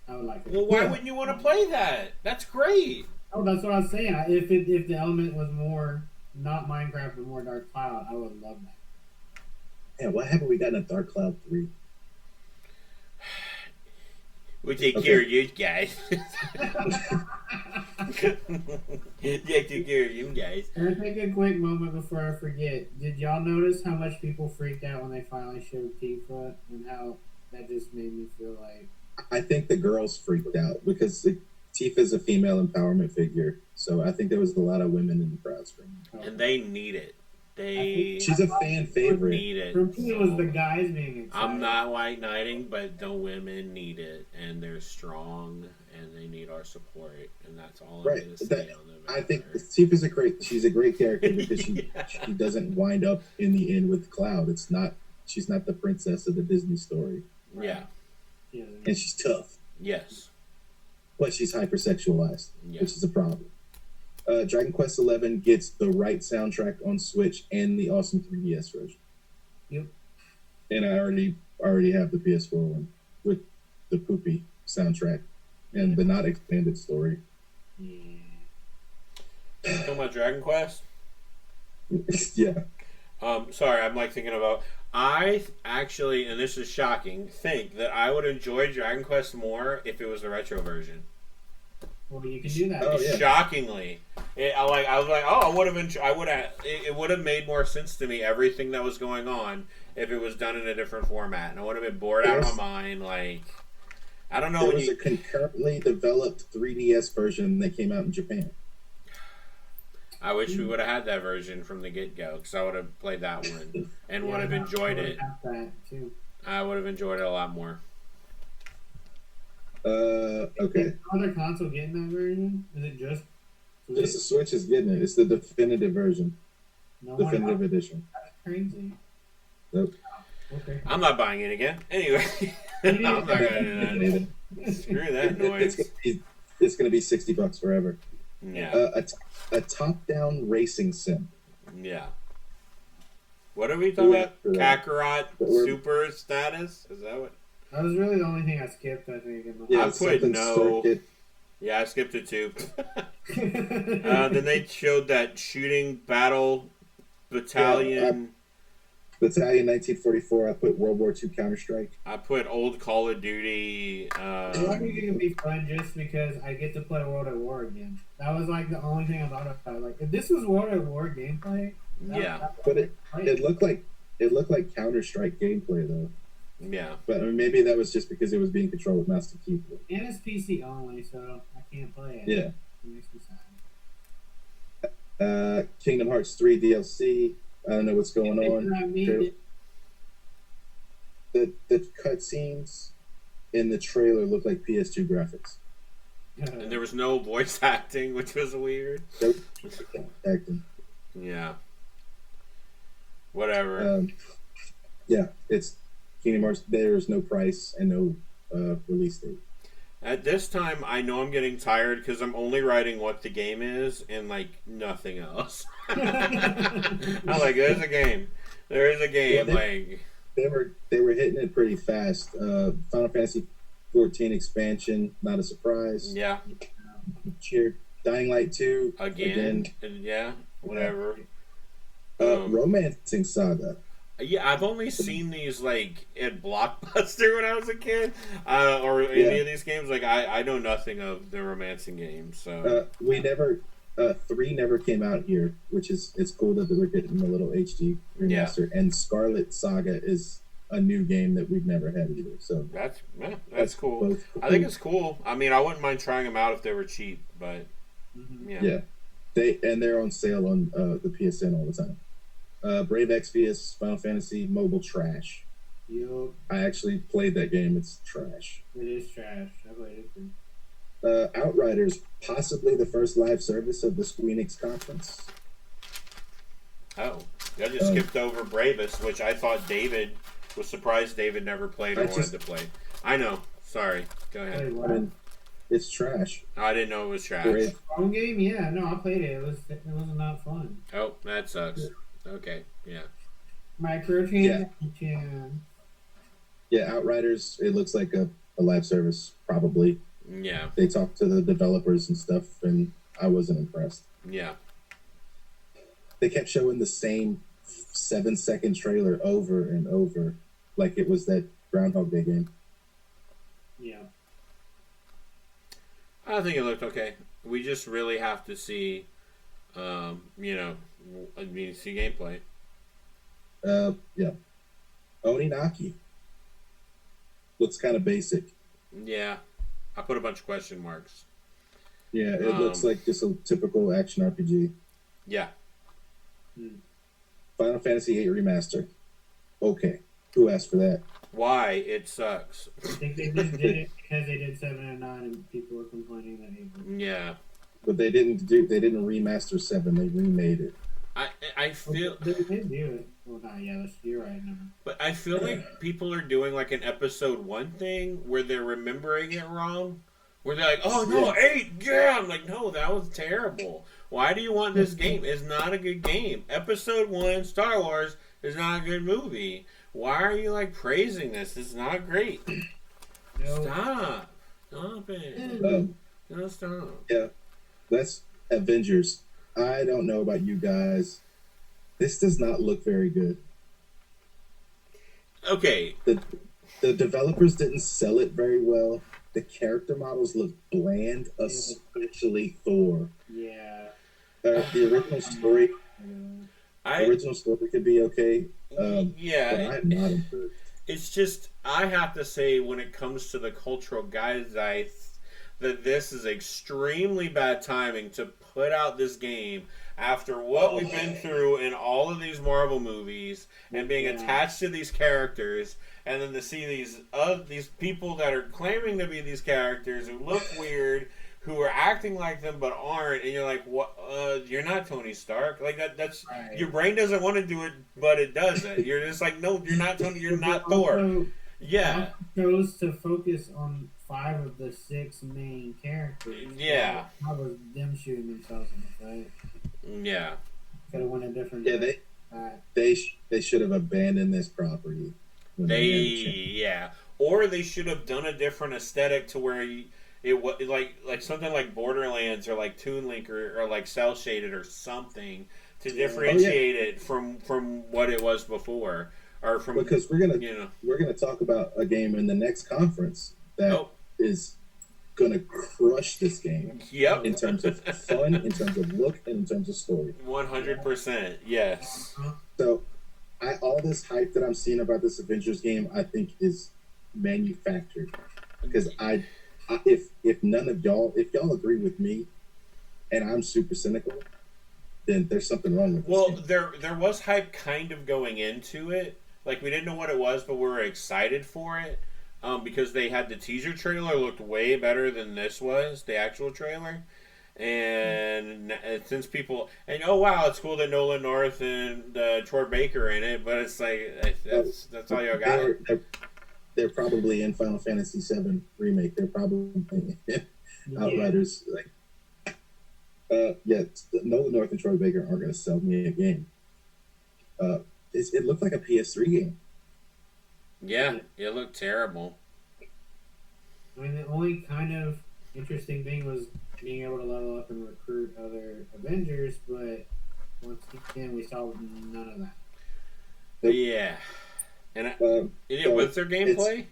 I would like it. Well, why wouldn't you want to play that? That's great. Oh, that's what I was saying. If the element was more not Minecraft but more Dark Cloud, I would love that. Yeah, why haven't we gotten a Dark Cloud 3? We'll take care of you guys. Take care of you guys. Can I take a quick moment before I forget? Did y'all notice how much people freaked out when they finally showed Tifa and how that just made me feel like... I think the girls freaked out because Tifa's a female empowerment figure, so I think there was a lot of women in the crowd screaming. And they need it. She's a fan favorite. Need it. For me, it was the guys being excited. I'm not white knighting, but the women need it, and they're strong, and they need our support, and that's all I'm going to say on them. I think Tifa's she's a great character because she doesn't wind up in the end with Cloud. She's not the princess of the Disney story. Yeah. And she's tough. Yes. But she's hypersexualized, Yeah. which is a problem. Dragon Quest XI gets the right soundtrack on Switch and the awesome 3DS version. Yep. And I already have the PS4 one with the poopy soundtrack and the not expanded story. Talking about Dragon Quest? Yeah. Sorry, I'm like thinking about. I actually, and this is shocking, think that I would enjoy Dragon Quest more if it was the retro version. Well, you can do that. Oh, yeah. Shockingly, I was like, it would have made more sense to me everything that was going on if it was done in a different format, and I would have been bored out of my mind. Like, I don't know. There was a concurrently developed 3DS version that came out in Japan. I wish we would have had that version from the get-go, because I would have played that one and would have enjoyed it. I would have enjoyed it a lot more. Okay. Other console getting that version? Is it just the Switch is getting it. It's the definitive version. No definitive edition. That's crazy. Nope. Okay. I'm not buying it again. Anyway, I'm not gonna do that. Screw that noise. It's gonna be $60 forever. Yeah. A top-down racing sim. Yeah. What are we talking about? Kakarot Super status? Is that what? That was really the only thing I skipped, I think. I put no. Circuit. Yeah, I skipped it too. Then they showed that shooting battle battalion. Battalion 1944. I put World War II Counter-Strike. I put old Call of Duty. I think it's gonna be fun just because I get to play World at War again. That was like the only thing I thought about. Like, if this was World at War gameplay, but it looked like Counter-Strike gameplay though. Yeah. But I mean, maybe that was just because it was being controlled with mouse and keyboard. And it's PC only, so I can't play it. Yeah. It makes me sad. Kingdom Hearts 3 DLC. I don't know what's going on. The cutscenes in the trailer look like PS2 graphics. And there was no voice acting, which was weird. Acting. Yeah. Whatever. Yeah, it's Kingdom Hearts. There's no price and no release date. At this time, I know I'm getting tired because I'm only writing what the game is and like nothing else. I'm like, there's a game. There is a game. They were hitting it pretty fast. Final Fantasy 14 expansion, not a surprise. Yeah. Cheer. Dying Light 2 again. Yeah. Whatever. Romancing Saga. Yeah, I've only seen these like at Blockbuster when I was a kid, or any of these games. Like I know nothing of the romancing games. So we never 3 never came out here, which is it's cool that we're getting a little HD remaster. Yeah. And Scarlet Saga is a new game that we've never had either. So that's cool. I think it's cool. I mean, I wouldn't mind trying them out if they were cheap, but yeah, they're on sale on the PSN all the time. Brave Exvius Final Fantasy mobile trash. Yep. I actually played that game. It's trash. It is trash. I played it too. Outriders, possibly the first live service of the Squeenix conference. Oh, I just skipped over Bravest, which I thought David was surprised David never played or wanted to play. I know. Sorry. Go ahead. I mean, it's trash. I didn't know it was trash. Phone game? Yeah, no, I played it. It was not fun. Oh, that sucks. Okay, yeah. Microtransaction. Yeah, Outriders, it looks like a live service, probably. Yeah. They talked to the developers and stuff, and I wasn't impressed. Yeah. They kept showing the same 7-second trailer over and over, like it was that Groundhog Day game. Yeah. I think it looked okay. We just really have to see, see gameplay. Yeah. Oninaki. Looks kind of basic. Yeah. I put a bunch of question marks. Yeah, it looks like just a typical action RPG. Yeah. Final Fantasy VIII Remaster. Okay. Who asked for that? Why? It sucks. I think they just did it because they did 7 and 9, and people were complaining that it. Yeah. But they didn't remaster 7. They remade it. I feel They did do it. Well, not yeah, you're right. No. but I feel like people are doing like an episode 1 thing where they're remembering it wrong. Where they're like, oh no, 8, yeah. I'm like, no, that was terrible. Why do you want this game? It's not a good game. Episode 1, Star Wars, is not a good movie. Why are you like praising this? It's not great. No. Stop. Stop it. No, stop. Yeah. That's Avengers. I don't know about you guys. This does not look very good. Okay. The developers didn't sell it very well. The character models look bland, especially Thor. Yeah. The original story. Original story could be okay. Yeah. But I'm not impressed. It's just, I have to say, when it comes to the cultural zeitgeist, that this is extremely bad timing to put out this game after what we've been through in all of these Marvel movies and being attached to these characters, and then to see these people that are claiming to be these characters who look weird, who are acting like them but aren't, and you're like, what? You're not Tony Stark. Like that's Right. Your brain doesn't want to do it, but it doesn't. You're just like, no, you're not Tony. You're not Thor. Yeah. Chose to focus on 5 of the 6 main characters. Yeah. How was them shooting themselves in the foot? Yeah. Could have went a different. Yeah, they should have abandoned this property. Or they should have done a different aesthetic to where it was like something like Borderlands or like Toon Link or like Cell Shaded or something to differentiate it from what it was before. Or from, because we're gonna talk about a game in the next conference that is gonna crush this game. Yep. In terms of fun, in terms of look, and in terms of story. 100%. Yes. So, all this hype that I'm seeing about this Avengers game, I think is manufactured. Because if none of y'all, if y'all agree with me, and I'm super cynical, then there's something wrong with this game. There was hype kind of going into it. Like, we didn't know what it was, but we were excited for it because they had the teaser trailer looked way better than this was, the actual trailer. And since people... And, oh, wow, it's cool that Nolan North and Troy Baker are in it, but it's like, that's all y'all got. They're probably in Final Fantasy VII Remake. They're probably Outriders. Nolan North and Troy Baker aren't going to sell me a game. It looked like a PS3 game. Yeah, it looked terrible. I mean, the only kind of interesting thing was being able to level up and recruit other Avengers, but once again, we saw none of that. Yeah. And was there gameplay?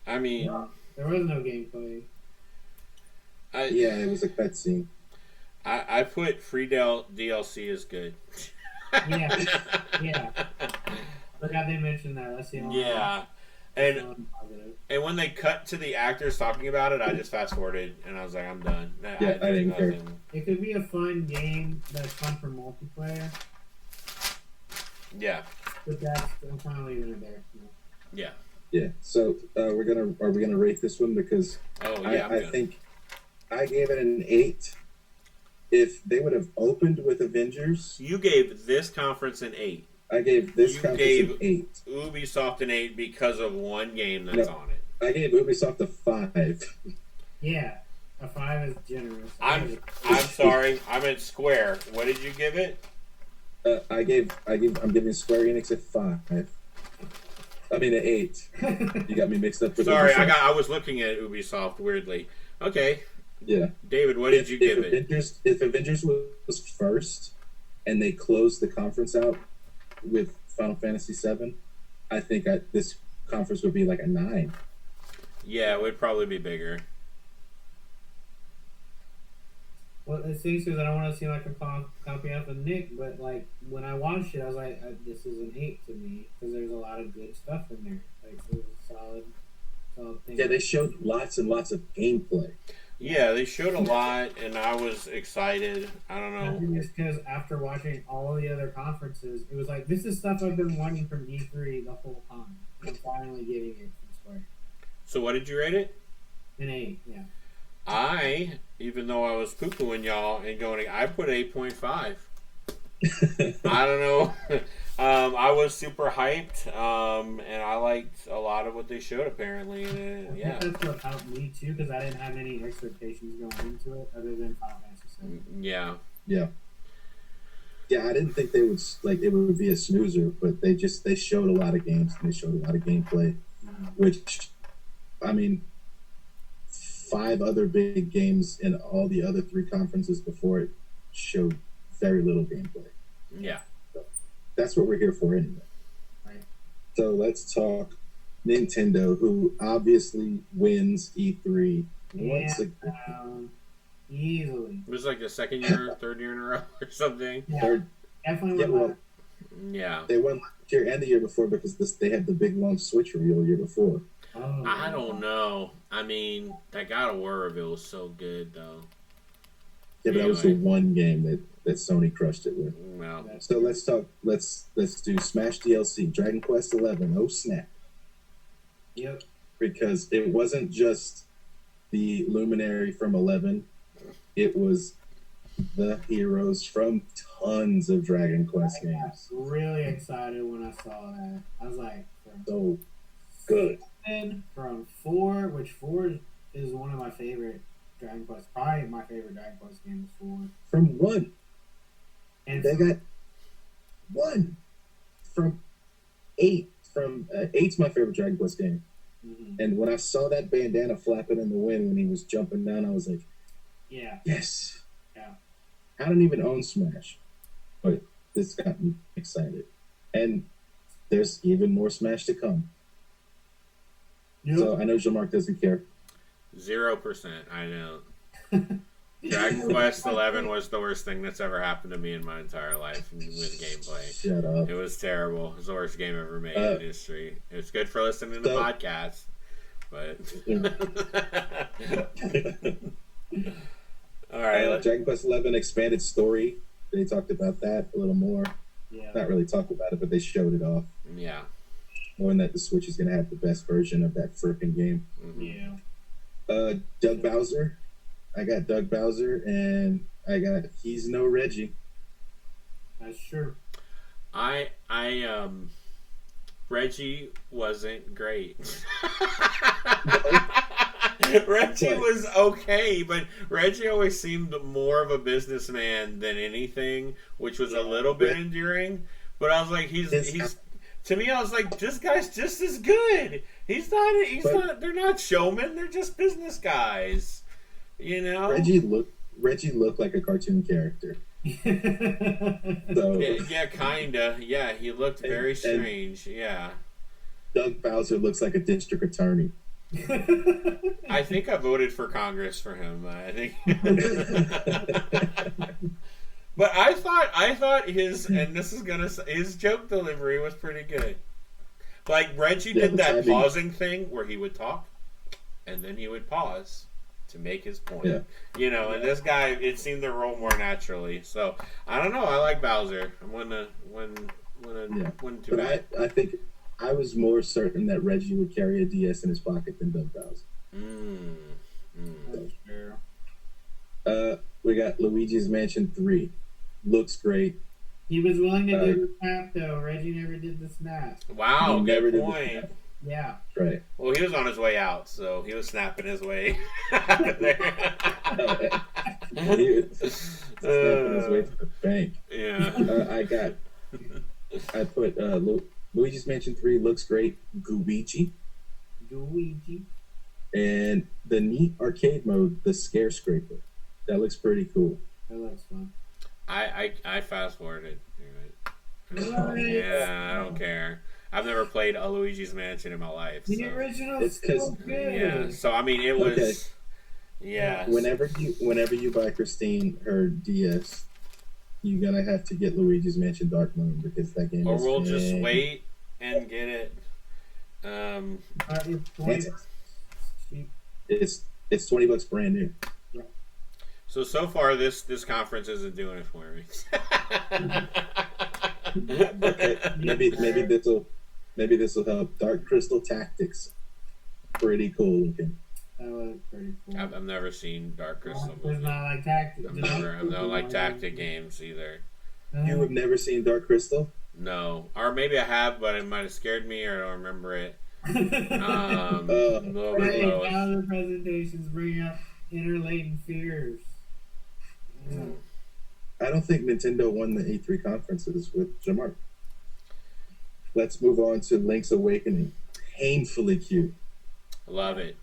I mean... No, there was no gameplay. It was a cutscene. I put free DLC is good. Yeah. Look how they mentioned that. That's the only and when they cut to the actors talking about it, I just fast forwarded and I was like, I'm done. I didn't care. It could be a fun game that's fun for multiplayer. Yeah. But I'm kind of leaving it there. Yeah. Yeah. So are we gonna rate this one because I think I gave it an 8. If they would have opened with Avengers, you gave this conference an 8. I gave this conference an 8. Ubisoft an 8 because of one game that's on it. I gave Ubisoft a 5. Yeah, a 5 is generous. I'm sorry. I meant Square. What did you give it? I'm giving Square Enix a 5. I mean an 8. You got me mixed up with. Sorry, Ubisoft. I was looking at Ubisoft weirdly. Okay. Yeah. David, what did you give it? If Avengers was first, and they closed the conference out with Final Fantasy VII, I think this conference would be like a 9. Yeah, it would probably be bigger. Well, it seems because I don't want to seem like a copy of Nick, but like when I watched it, I was like, this is an 8 to me because there's a lot of good stuff in there. Like it was a solid thing. Yeah, they showed lots and lots of gameplay. Yeah, they showed a lot, and I was excited. I don't I know. think it's because after watching all the other conferences, it was like, this is stuff I've been wanting from E3 the whole time. And I'm finally getting it from Square. So what did you rate it? An 8, yeah. Even though I was poo-pooing y'all and going, I put 8.5. I don't know. I was super hyped, and I liked a lot of what they showed apparently. And, I yeah, think that's what helped me too, because I didn't have any expectations going into it other than Final Fantasy VII. yeah, Yeah. Yeah, I didn't think they would like it would be a snoozer, but they showed a lot of games and they showed a lot of gameplay, which, I mean, 5 other big games in all the other 3 conferences before it showed very little gameplay. yeah. So that's what we're here for anyway. Right. So let's talk Nintendo, who obviously wins E3 once again. Easily. It was like the second year, third year in a row or something. Yeah, definitely. Yeah, well, Yeah. they won last year and the year before because they had the big launch Switch reveal the year before. Oh, I don't know. I mean, that God of War reveal was so good, though. Yeah, but that was the Anyway. one game that Sony crushed it with. Well, So let's talk. Let's do Smash DLC, Dragon Quest 11. Oh snap! Yep. Because it wasn't just the Luminary from 11; it was the heroes from tons of Dragon Quest I got games. really excited when I saw that. I was like, So good. and from 4, which 4 is one of my favorite Dragon Quest. Probably my favorite Dragon Quest game is 4. From 1, And they got 1 from 8. From 8's my favorite Dragon Quest game. And when I saw that bandana flapping in the wind when he was jumping down, I was like, yeah, yes. Yeah. I don't even own Smash, but this got me excited. And there's even more Smash to come. Yep. So I know Jean-Marc doesn't care. 0%. I know. Dragon Quest 11 was the worst thing that's ever happened to me in my entire life with gameplay. Shut up. It was terrible. It was the worst game ever made in history. It was good for listening to podcasts, but all right. Dragon Quest 11 expanded story. They talked about that a little more. Yeah. Not really talked about it, but they showed it off. Yeah. Knowing that the Switch is going to have the best version of that freaking game. Mm-hmm. Yeah. Doug Bowser. I got Doug Bowser, and I got He's No Reggie. That's true. Reggie wasn't great. Reggie was okay, but Reggie always seemed more of a businessman than anything, which was a little bit endearing. But I was like, he's to me, I was like, this guy's just as good. He's not. They're not showmen. They're just business guys. You know. Reggie looked like a cartoon character. So Yeah, kinda. Yeah, he looked very strange. Yeah. Doug Bowser looks like a district attorney. I think I voted for Congress for him. I think. But I thought his, and this is his joke delivery was pretty good. Like Reggie did that pausing thing where he would talk, and then he would pause to make his point. Yeah. You know, and this guy, it seemed to roll more naturally. So I don't know. I like Bowser. I wouldn't too bad. I think I was more certain that Reggie would carry a DS in his pocket than Doug Bowser. That's true. We got Luigi's Mansion 3. Looks great. He was willing to do the snap though. Reggie never did the snap. Wow, never good did the point. snap. Yeah. Right. Well, he was on his way out, so he was snapping his way out of there. He was snapping his way to the bank. Yeah. I put Luigi's Mansion 3 looks great. Luigi. And the neat arcade mode, the Scare Scraper. That looks pretty cool. That looks fun. I fast forwarded through it. What? Yeah, I don't care. I've never played a Luigi's Mansion in my life. The So. original It's is so 'cause- good. Yeah, so I mean, it was. Okay. Yeah. Whenever you buy Christine her DS, you're gonna have to get Luigi's Mansion Dark Moon because that game Or is we'll just fantastic. wait and get it. It's It's It's $20 brand new. So far this conference isn't doing it for me. Okay, maybe this will help. Dark Crystal Tactics, pretty cool looking. That was pretty cool. I've never seen Dark Crystal. It's not like tactics. I don't like tactic games either. You have never seen Dark Crystal? No, or maybe I have, but it might have scared me, or I don't remember it. A little bit low. Now the presentations bring up inner latent fears. I don't think Nintendo won the E3 conferences with Jamar. Let's move on to Link's Awakening. Painfully cute. Love it.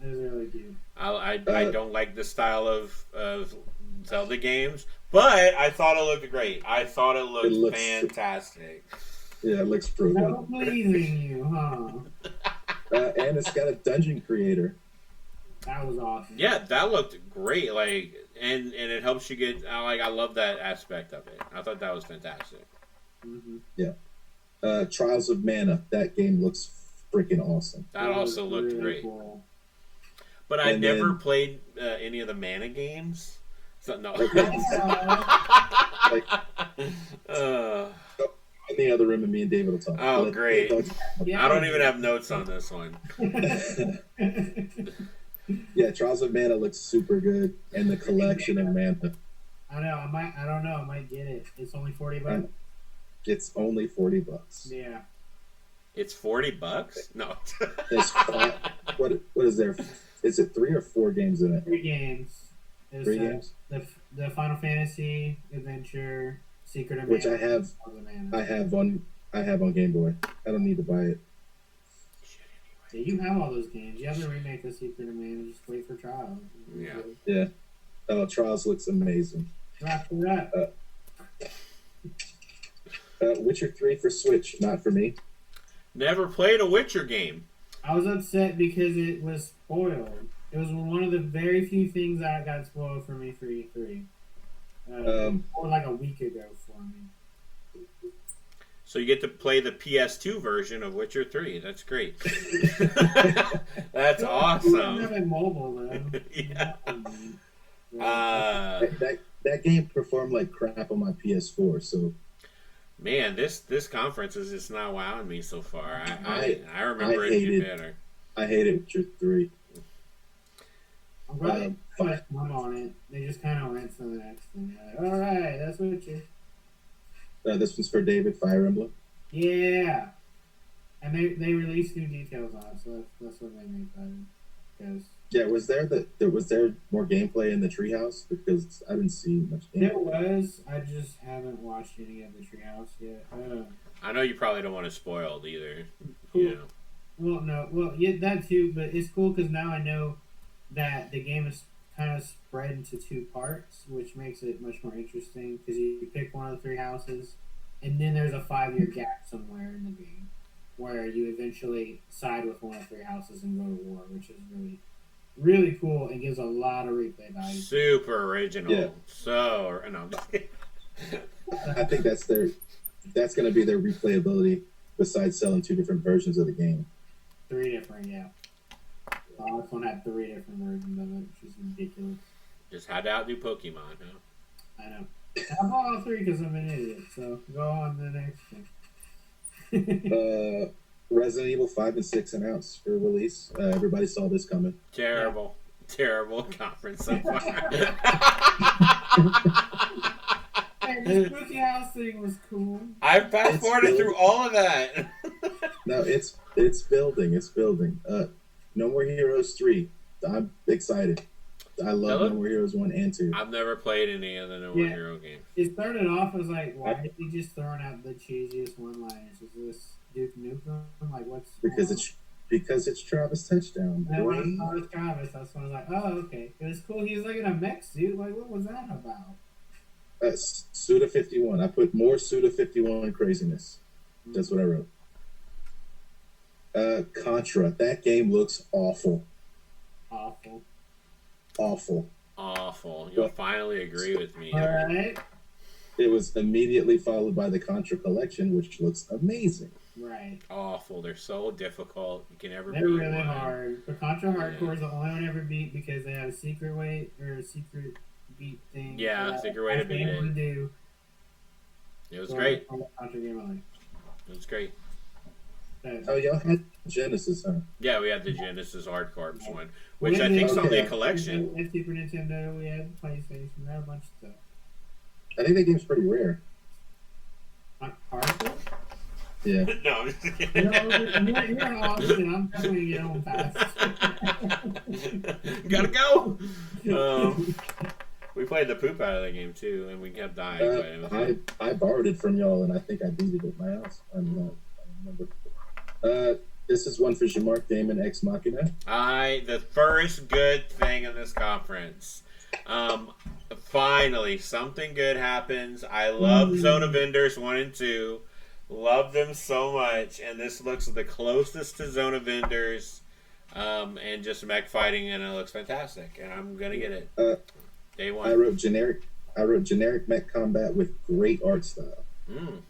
It was really cute. I don't like the style of Zelda games, but I thought it looked great. I thought it looked fantastic. Yeah, it looks pretty good. So pleasing you, huh? And it's got a dungeon creator. That was awesome. Yeah, that looked great. Like, and it helps you get. I love that aspect of it. I thought that was fantastic. Mm-hmm. Yeah. Trials of Mana. That game looks freaking awesome. That also looked really great. Cool. But I never played any of the Mana games. So no. In the other room, and me and David will talk. Oh, great! Yeah. I don't even have notes on this one. Yeah, Trials of Mana looks super good, and the collection of Mana. I know. I don't know. I might get it. It's only $40. It's only $40. Yeah. It's $40? No. There's what is there? Is it 3 or 4 games in it? 3 games. There's, 3 games. The Final Fantasy Adventure, Secret of Which Mana, I have on Game Boy. I don't need to buy it. Yeah, you have all those games. You have the remake of Secret of Mana. Just wait for Trials. Yeah. Yeah. Oh, Trials looks amazing. Wrap it up. Witcher 3 for Switch, not for me. Never played a Witcher game. I was upset because it was spoiled. It was one of the very few things that got spoiled for me for E3. Or like a week ago for me. So you get to play the PS2 version of Witcher 3. That's great. That's awesome. It's not mobile though. Yeah. That game performed like crap on my PS4. So, man, this conference is just not wowing me so far. I remember it being better. I hated Witcher 3. I'm glad they put one on it. They just kind of went to the next thing. Like, all right, that's Witcher. This one's for David, Fire Emblem. Yeah, and they released new details on it, so that's what made me excited. Because yeah, was there more gameplay in the treehouse? Because I didn't see much gameplay. there was. I just haven't watched any of the treehouse yet. I know you probably don't want to spoil it either. Cool. You know. Well, no, well, yeah, that too. But it's cool because now I know that the game is kind of spread into 2 parts, which makes it much more interesting because you pick one of the 3 houses, and then there's a 5-year gap somewhere in the game where you eventually side with one of the 3 houses and go to war, which is really, really cool and gives a lot of replay value. Super original. Yeah. So, no. I think that's going to be their replayability besides selling 2 different versions of the game. 3 different, yeah. This one had 3 different versions of it, which is ridiculous. Just had to outdo Pokemon, huh? I know. I bought all 3 because I'm an idiot, so go on to the next thing. Resident Evil 5 and 6 announced for release. Everybody saw this coming. Terrible conference so far. Hey, the spooky house thing was cool. I fast forwarded through all of that. No, it's building. It's building. No More Heroes 3. I'm excited. I love No More Heroes 1 and 2. I've never played any of the No More Hero games. It started off as like, why is he just throwing out the cheesiest one-liners? Is this Duke Nukem? Like, what's because it's Travis Touchdown. And when I saw it was Travis, that's when I was like, oh, okay. It was cool. He was like in a mech suit. Like, what was that about? Suda 51. I put more Suda 51 craziness. That's what I wrote. Contra. That game looks awful. Awful. You'll finally agree with me. All right. It was immediately followed by the Contra collection, which looks amazing. Right. Awful. They're so difficult. You can never They're beat really one. hard. But Contra Hardcore Yeah. is the only one I ever beat because they have a secret way or a secret beat thing. Yeah, that secret way to I've been beat able it. to do. It was So great. I love Contra game I like. It was great. Oh, y'all had Genesis, huh? Yeah, we had the Genesis Hard Corps one, We which had I think's the- only a okay. collection. We had Super Nintendo, we had PlayStation, we had a bunch of stuff. I think that game's pretty rare. Hardcore? Yeah. No, I'm just kidding. You're an opposite. I'm definitely your own fast. Gotta go. We played the poop out of that game too, and we kept dying. But it was fun. I borrowed it from y'all, and I think I beat it at my house. I don't know. I don't remember. This is one for Jamark Damon Ex Machina. The first good thing in this conference. Finally, something good happens. I love Zone of Enders 1 and 2. Love them so much, and this looks the closest to Zone of Enders, and just mech fighting, and it looks fantastic. And I'm gonna get it day one. I wrote generic mech combat with great art style. It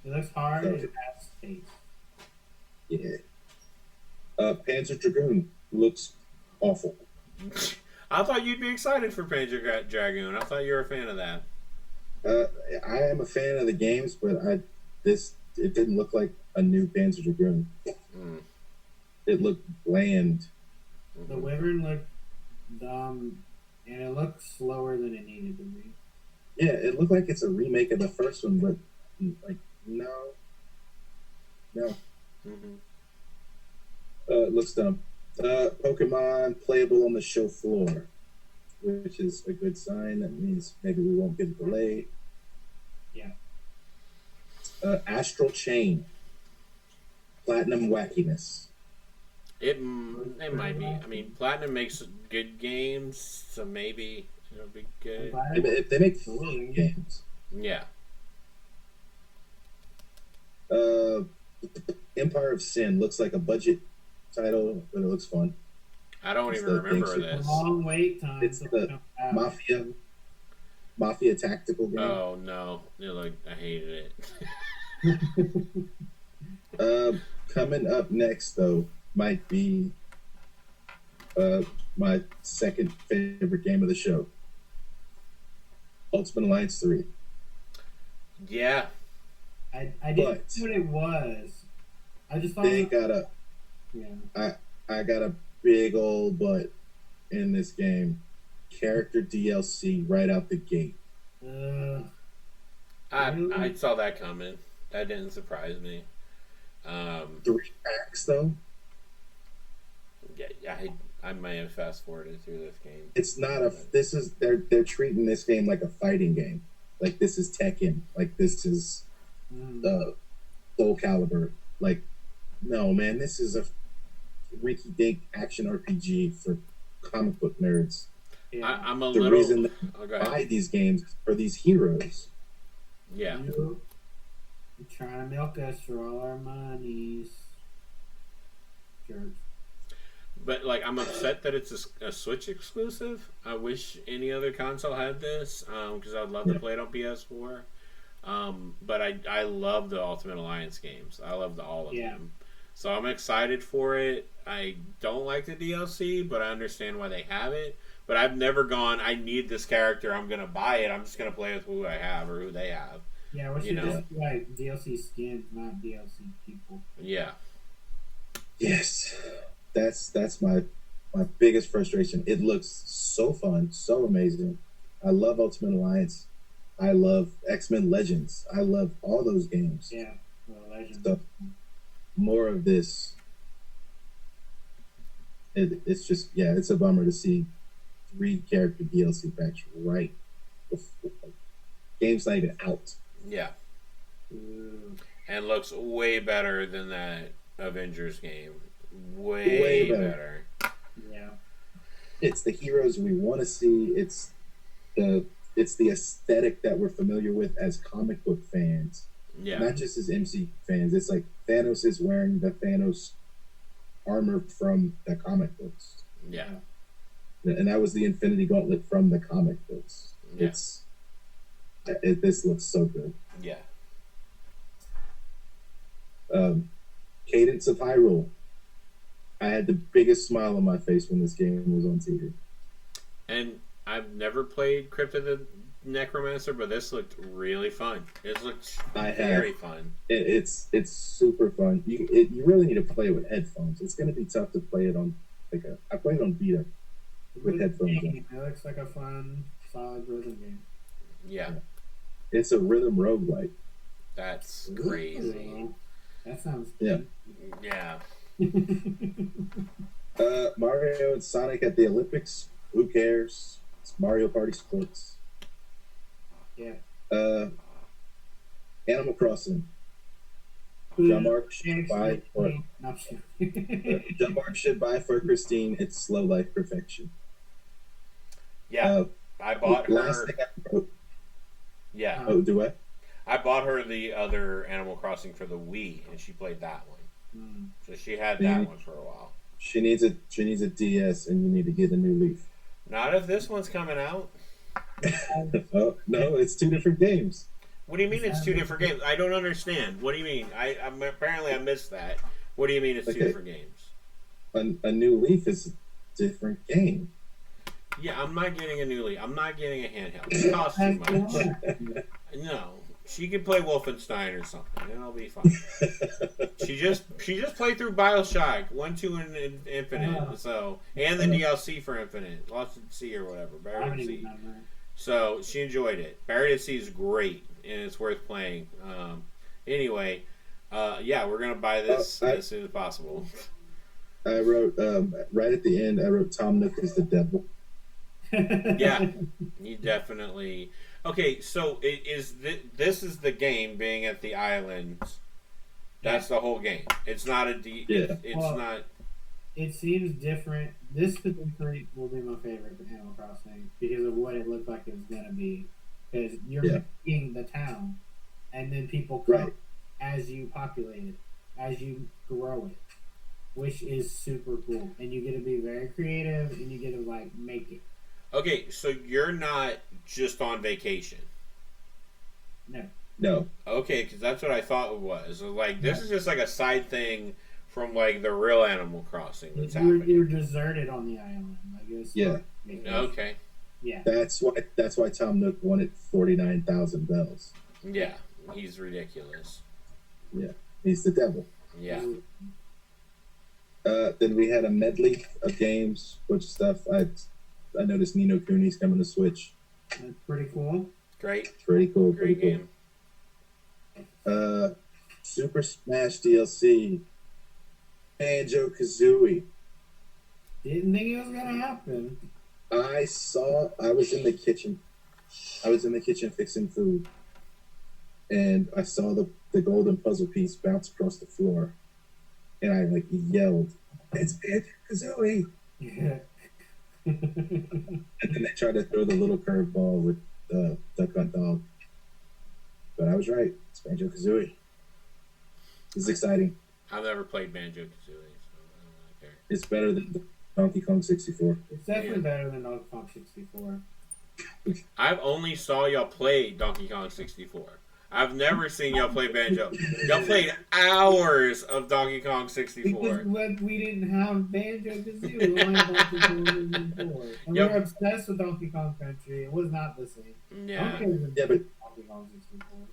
looks hard, it has space. Yeah. Panzer Dragoon looks awful. I thought you'd be excited for Panzer Dragoon. I thought you were a fan of that. I am a fan of the games, but it didn't look like a new Panzer Dragoon. It looked bland. The Wyvern looked dumb, and it looked slower than it needed to be. Yeah, it looked like it's a remake of the first one, but like no. It looks dumb. Pokemon playable on the show floor, which is a good sign. That means maybe we won't get a delay. Yeah. Astral Chain. Platinum wackiness. It might be. I mean, Platinum makes good games, so maybe it'll be good. If they make fun games. Yeah. Empire of Sin looks like a budget title, but it looks fun. I don't It's even the remember thing- this. Long wait time. It's the Mafia tactical game. Oh no! I hated it. Coming up next, though, might be my second favorite game of the show. Ultimate Alliance 3. Yeah. I didn't see what it was. I just thought They got a I got a big old butt in this game. Character DLC right out the gate. I saw that coming. That didn't surprise me. 3 packs though. Yeah, I may have fast forwarded through this game. It's not a. This is they're treating this game like a fighting game. Like this is Tekken. Like this is Soul Calibur. Like no man, this is a Ricky Dink action RPG for comic book nerds. Yeah. I'm a The little. reason that Okay. buy these games is for these heroes. Yeah. You're trying to milk us for all our monies. Jerks. But I'm upset that it's a Switch exclusive. I wish any other console had this because I'd love to play it on PS4. But I love the Ultimate Alliance games. I love all of them. So I'm excited for it. I don't like the DLC, but I understand why they have it. But I've never gone, I need this character, I'm going to buy it. I'm just going to play with who I have or who they have. Yeah, we should just be like DLC skins, not DLC people. Yeah. Yes. That's my biggest frustration. It looks so fun, so amazing. I love Ultimate Alliance. I love X-Men Legends. I love all those games. Yeah, Legends. So, more of this. It's just, it's a bummer to see 3 character DLC packs right before game's not even out. Yeah. And looks way better than that Avengers game. Way better. Yeah. It's the heroes we want to see. It's the aesthetic that we're familiar with as comic book fans. Yeah. Not just as MC fans. It's like Thanos is wearing the Thanos armor from the comic books. Yeah. And that was the Infinity Gauntlet from the comic books. Yeah. This looks so good. Yeah. Cadence of Hyrule. I had the biggest smile on my face when this game was on TV. And I've never played Crypt of the Necromancer, but this looked really fun. It looked very fun. It's super fun. You really need to play it with headphones. It's going to be tough to play it on I played it on Vita with headphones on. It looks like a fun, solid rhythm game. Yeah. It's a rhythm roguelike. That's crazy. Ooh, that sounds good. Yeah. Mario and Sonic at the Olympics. Who cares? It's Mario Party Sports. Yeah. Animal Crossing. John Mark should buy for John Mark should buy for Christine. It's slow life perfection. Yeah, I bought her. Last thing I wrote. Yeah. Oh, do I? I bought her the other Animal Crossing for the Wii, and she played that one. So she had that one for a while. She needs a DS, and you need to get a new Leaf. Not if this one's coming out. Oh no, it's two different games. What do you mean it's two different games? I don't understand. What do you mean? Apparently I missed that. What do you mean it's two different games? A new Leaf is a different game. Yeah, I'm not getting a new Leaf. I'm not getting a handheld. It costs too much. No. She could play Wolfenstein or something, and it'll be fine. She just played through BioShock 1, 2, and Infinite, and the DLC for Infinite, Lost at Sea or whatever, Buried at Sea. So she enjoyed it. Buried at Sea is great, and it's worth playing. Anyway, yeah, we're gonna buy this as soon as possible. I wrote right at the end. I wrote Tom Nook is the devil. Yeah, he definitely. Okay, so this is the game being at the island. That's the whole game. It's not it's not. It seems different. This particularly will be my favorite for Animal Crossing because of what it looked like it was gonna be. Because you're making the town, and then people come as you populate it, as you grow it, which is super cool. And you get to be very creative, and you get to make it. Okay, so you're not just on vacation. No. Okay, because that's what I thought it was. This is just a side thing from the real Animal Crossing that's happening. You're deserted on the island. Okay. Yeah. That's why Tom Nook wanted 49,000 bells. Yeah, he's ridiculous. Yeah, he's the devil. Yeah. Then we had a medley of games, which stuff I noticed Ni no Kuni's coming to Switch. That's pretty cool. Great. Pretty cool. Great game. Super Smash DLC. Banjo-Kazooie. Didn't think it was gonna happen. I was in the kitchen. Fixing food. And I saw the golden puzzle piece bounce across the floor. And I yelled, "It's Banjo-Kazooie!" Yeah. And then they tried to throw the little curveball with Duck Hunt Dog. But I was right. It's Banjo-Kazooie. This is exciting. I've never played Banjo-Kazooie, so I don't really care. It's better than Donkey Kong 64. It's definitely better than Donkey Kong 64. I've only saw y'all play Donkey Kong 64. I've never seen y'all play Banjo. Y'all played hours of Donkey Kong 64. Because we didn't have Banjo-Kazooie. We only had Donkey Kong 64. And we were obsessed with Donkey Kong Country. It was not the same. Yeah. But Donkey Kong 64.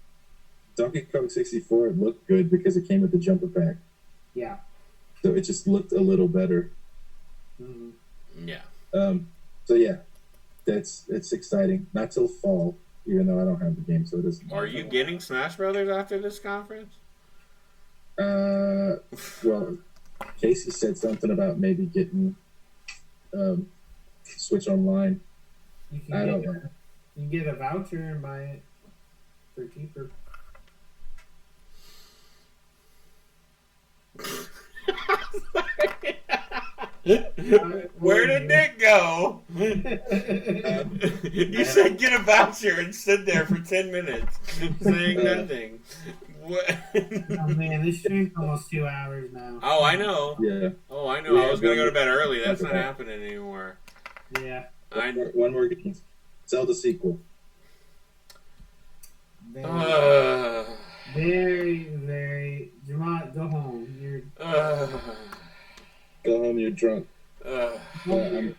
Donkey Kong 64 looked good because it came with the jumper pack. Yeah. So it just looked a little better. Mm-hmm. Yeah. So yeah, it's exciting. Not till fall, even though I don't have the game, so it doesn't. Are you getting Smash Brothers after this conference? Well, Casey said something about maybe getting Switch Online. You can get a voucher and buy it for cheaper. Where did Nick go? You said get a voucher and sit there for 10 minutes saying nothing. What? Oh man, this stream's almost 2 hours now. Oh, I know. Yeah. Oh, I know. I was going to go to bed early. That's not happening anymore. Yeah. One more game. Zelda sequel. Very, very. Don't you're drunk.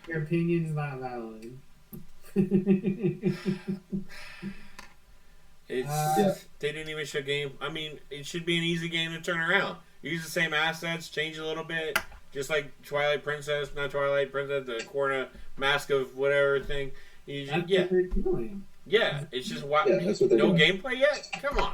Your opinion's not valid. They didn't even show game. I mean, it should be an easy game to turn around. Use the same assets, change a little bit, just like Twilight Princess, not Twilight Princess, the Corna Mask of whatever thing. That's what they're doing. Yeah, it's just that's what they're no doing. gameplay yet. Come on.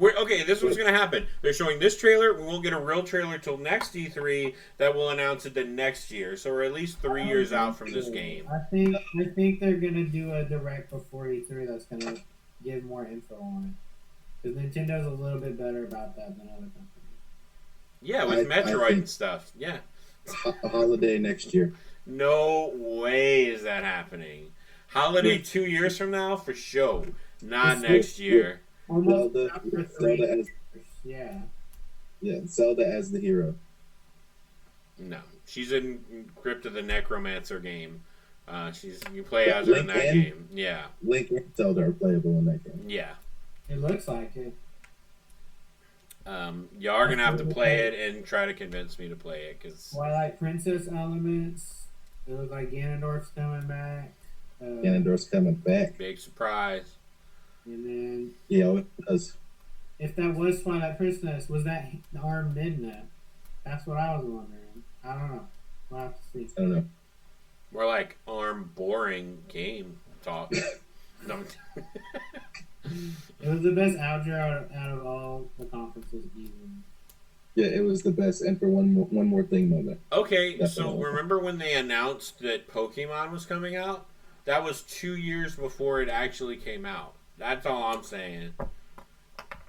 Okay, this is what's going to happen. They're showing this trailer. We won't get a real trailer till next E3 that will announce it the next year. So we're at least 3 years out from this game. I think they're going to do a direct before E3 that's going to give more info on it. Because Nintendo's a little bit better about that than other companies. Yeah, with Metroid and stuff. Yeah. A holiday next year. No way is that happening. Holiday 2 years from now, for sure. Not next year. Almost Zelda, after 3 Zelda years. as, Yeah. Zelda as the hero. No. She's in Crypt of the Necromancer game. You play as her in that game. Yeah. Link and Zelda are playable in that game. Yeah. It looks like it. You are gonna have to play it and try to convince me to play it because Twilight Princess elements. It looks like Ganondorf's coming back. Ganondorf's coming back. big surprise. And then, Yeah, it does. if that was Twilight Princess, was that Arm Midna? That's what I was wondering. I don't know. We'll have to see. I don't know. More like ARM boring game talk. No. It was the best outro out of all the conferences even. Yeah, it was the best. And for one more thing moment. Okay, so Definitely. remember when they announced that Pokemon was coming out? That was 2 years before it actually came out. That's all I'm saying. What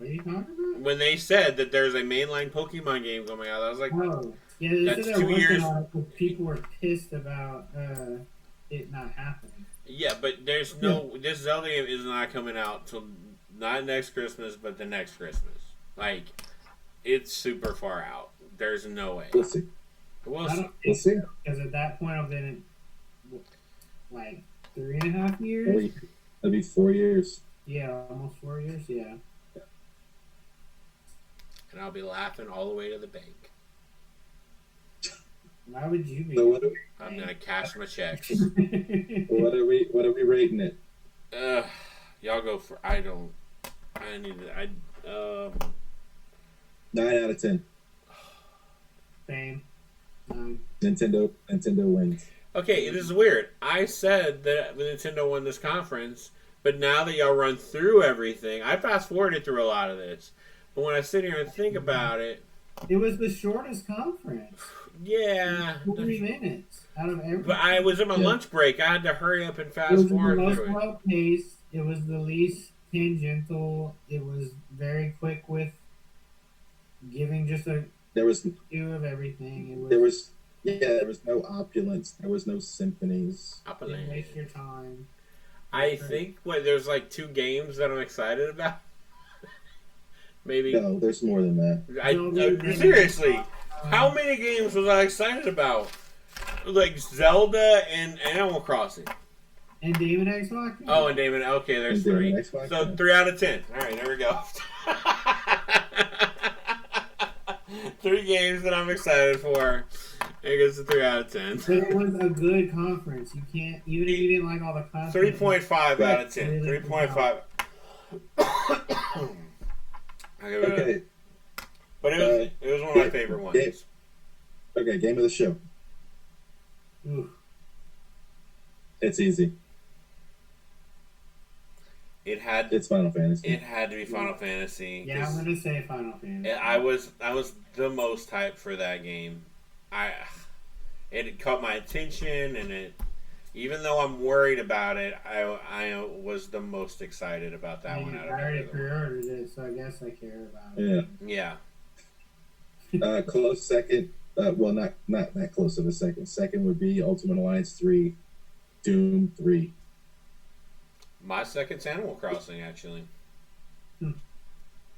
are you talking about? When they said that there's a mainline Pokemon game coming out, I was like, Oh, yeah, they That's said 2 they're working years. on it because people were pissed about it not happening. yeah, but there's no. This Zelda game is not coming out till not next Christmas, but the next Christmas. Like, it's super far out. There's no way. We'll see. We'll I see. don't We'll think see. because at that point I've been in like 3.5 years. That'll be 4 years. Yeah, almost 4 years. Yeah. And I'll be laughing all the way to the bank. Why would you be? So what I'm gonna cash my checks. are we rating it? Y'all go for. I don't. I need to. 9 out of 10. Same. Nintendo wins. Okay, this is weird. I said that Nintendo won this conference, but now that y'all run through everything, I fast forwarded through a lot of this. But when I sit here and think about it, It was the shortest conference. yeah. 40 minutes out of everything. But I was in my lunch break. I had to hurry up and It fast was the forward most through it. well paced. It was the least tangential. It was very quick with giving just a There was view of everything. It was, there was no opulence. There was no symphonies. didn't waste your time. I think there's like 2 games that I'm excited about. Maybe. No, there's more than that. Seriously, how many games was I excited about? Like Zelda and Animal Crossing. And Demon X Machina. Oh, and Damon. Okay, there's And 3. Damon X Machina. So 3 out of 10. All right, there we go. 3 games that I'm excited for. It gets a 3 out of 10. But it was a good conference. You can't, even if you didn't like all the content. 3.5 out of 10. 3.5. Okay. But it was one of my favorite ones. Okay, game of the show. Oof. It's easy. It's Final Fantasy. It had to be Final Fantasy. Yeah, I'm gonna say Final Fantasy. I was the most hyped for that game. It caught my attention, and even though I'm worried about it, I was the most excited about that one. I already pre-ordered it, so I guess I care about it. Yeah. Close second. Well, not that close of a second. Second would be Ultimate Alliance 3, Doom 3. My second's Animal Crossing, actually.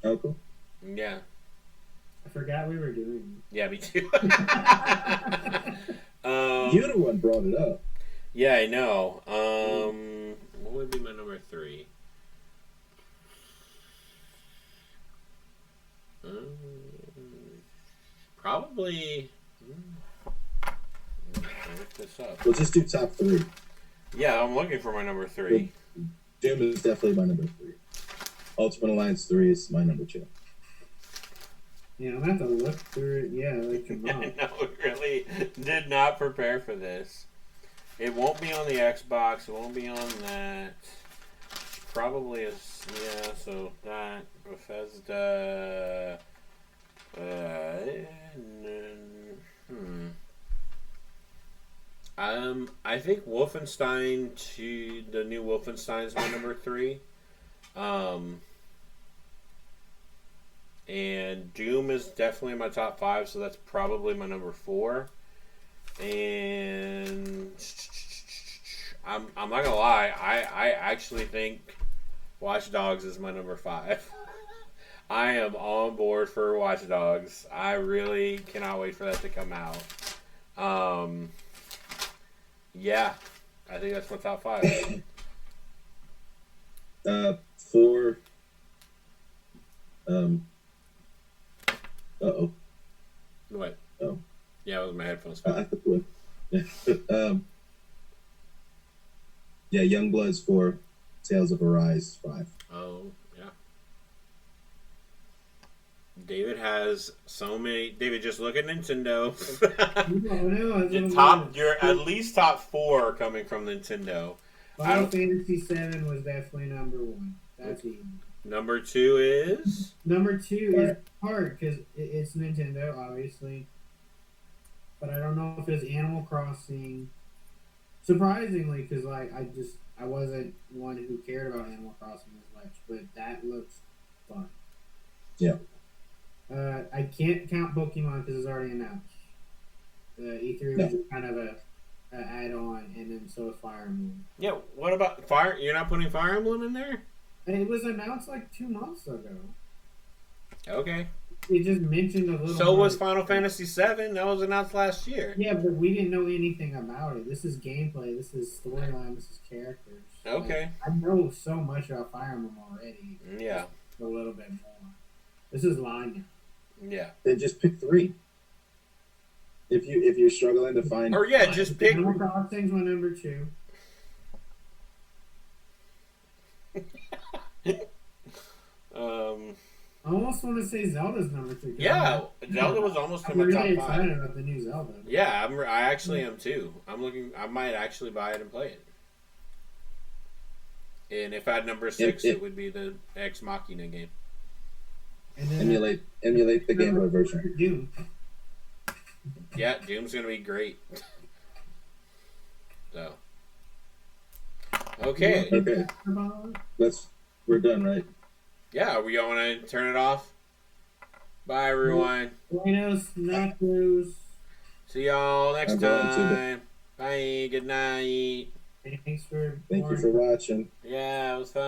Oh, cool. Yeah. I forgot we were doing Yeah, me too. You're the one brought it up. Yeah, I know. What would be my number 3? Probably. look this up. We'll just do top 3. Yeah, I'm looking for my number 3. Doom is definitely my number 3. Ultimate Alliance 3 is my number 2. Yeah, I'm gonna have to look through it. Yeah, like your mom. No, we really did not prepare for this. It won't be on the Xbox. It won't be on that. Probably is, yeah, so that, Bethesda, I think Wolfenstein 2, the new Wolfenstein is my number 3. And Doom is definitely in my top 5, so that's probably my number 4. And I'm not gonna lie, I actually think Watch Dogs is my number 5. I am on board for Watch Dogs. I really cannot wait for that to come out. Yeah, I think that's my top 5. 4. Uh-oh. What? Oh. Yeah, it was my headphones. I have to yeah, Youngblood's 4. Tales of Arise 5. Oh, yeah. David has so many. David, just look at Nintendo. You're at least top 4 are coming from Nintendo. Final Fantasy VII was definitely number 1. That's easy. Number 2 is? Number 2 is hard because it's Nintendo, obviously. But I don't know if it's Animal Crossing. Surprisingly, because like I wasn't one who cared about Animal Crossing as much, but that looks fun. Yeah. I can't count Pokemon because it's already announced. E3 was just kind of a add-on, and then so is Fire Emblem. Yeah. What about Fire? You're not putting Fire Emblem in there? And it was announced like 2 months ago. Okay. It just mentioned a little. So was Final Fantasy VII. That was announced last year. Yeah, but we didn't know anything about it. This is gameplay. This is storyline. This is characters. Okay. Like, I know so much about Fire Emblem already. Yeah. A little bit more. This is Lanya. Yeah. Then just pick 3. If you're struggling to find. Or yeah, just pick. Animal Crossing's my number 2. I almost want to say Zelda's number 3. Yeah, Zelda was almost in my really top 5. excited about the new Zelda. Yeah, I actually am too. I'm looking. I might actually buy it and play it. And if I had number 6, it would be the Ex Machina game. And then emulate the Game Boy version. Doom. Yeah, Doom's gonna be great. So. Okay. Okay. We're done, right? Yeah, we all want to turn it off. Bye, everyone. Buenos nachos. See y'all next I'm going to time. Bye. Good night. Thanks for. Thank you for watching. Yeah, it was fun.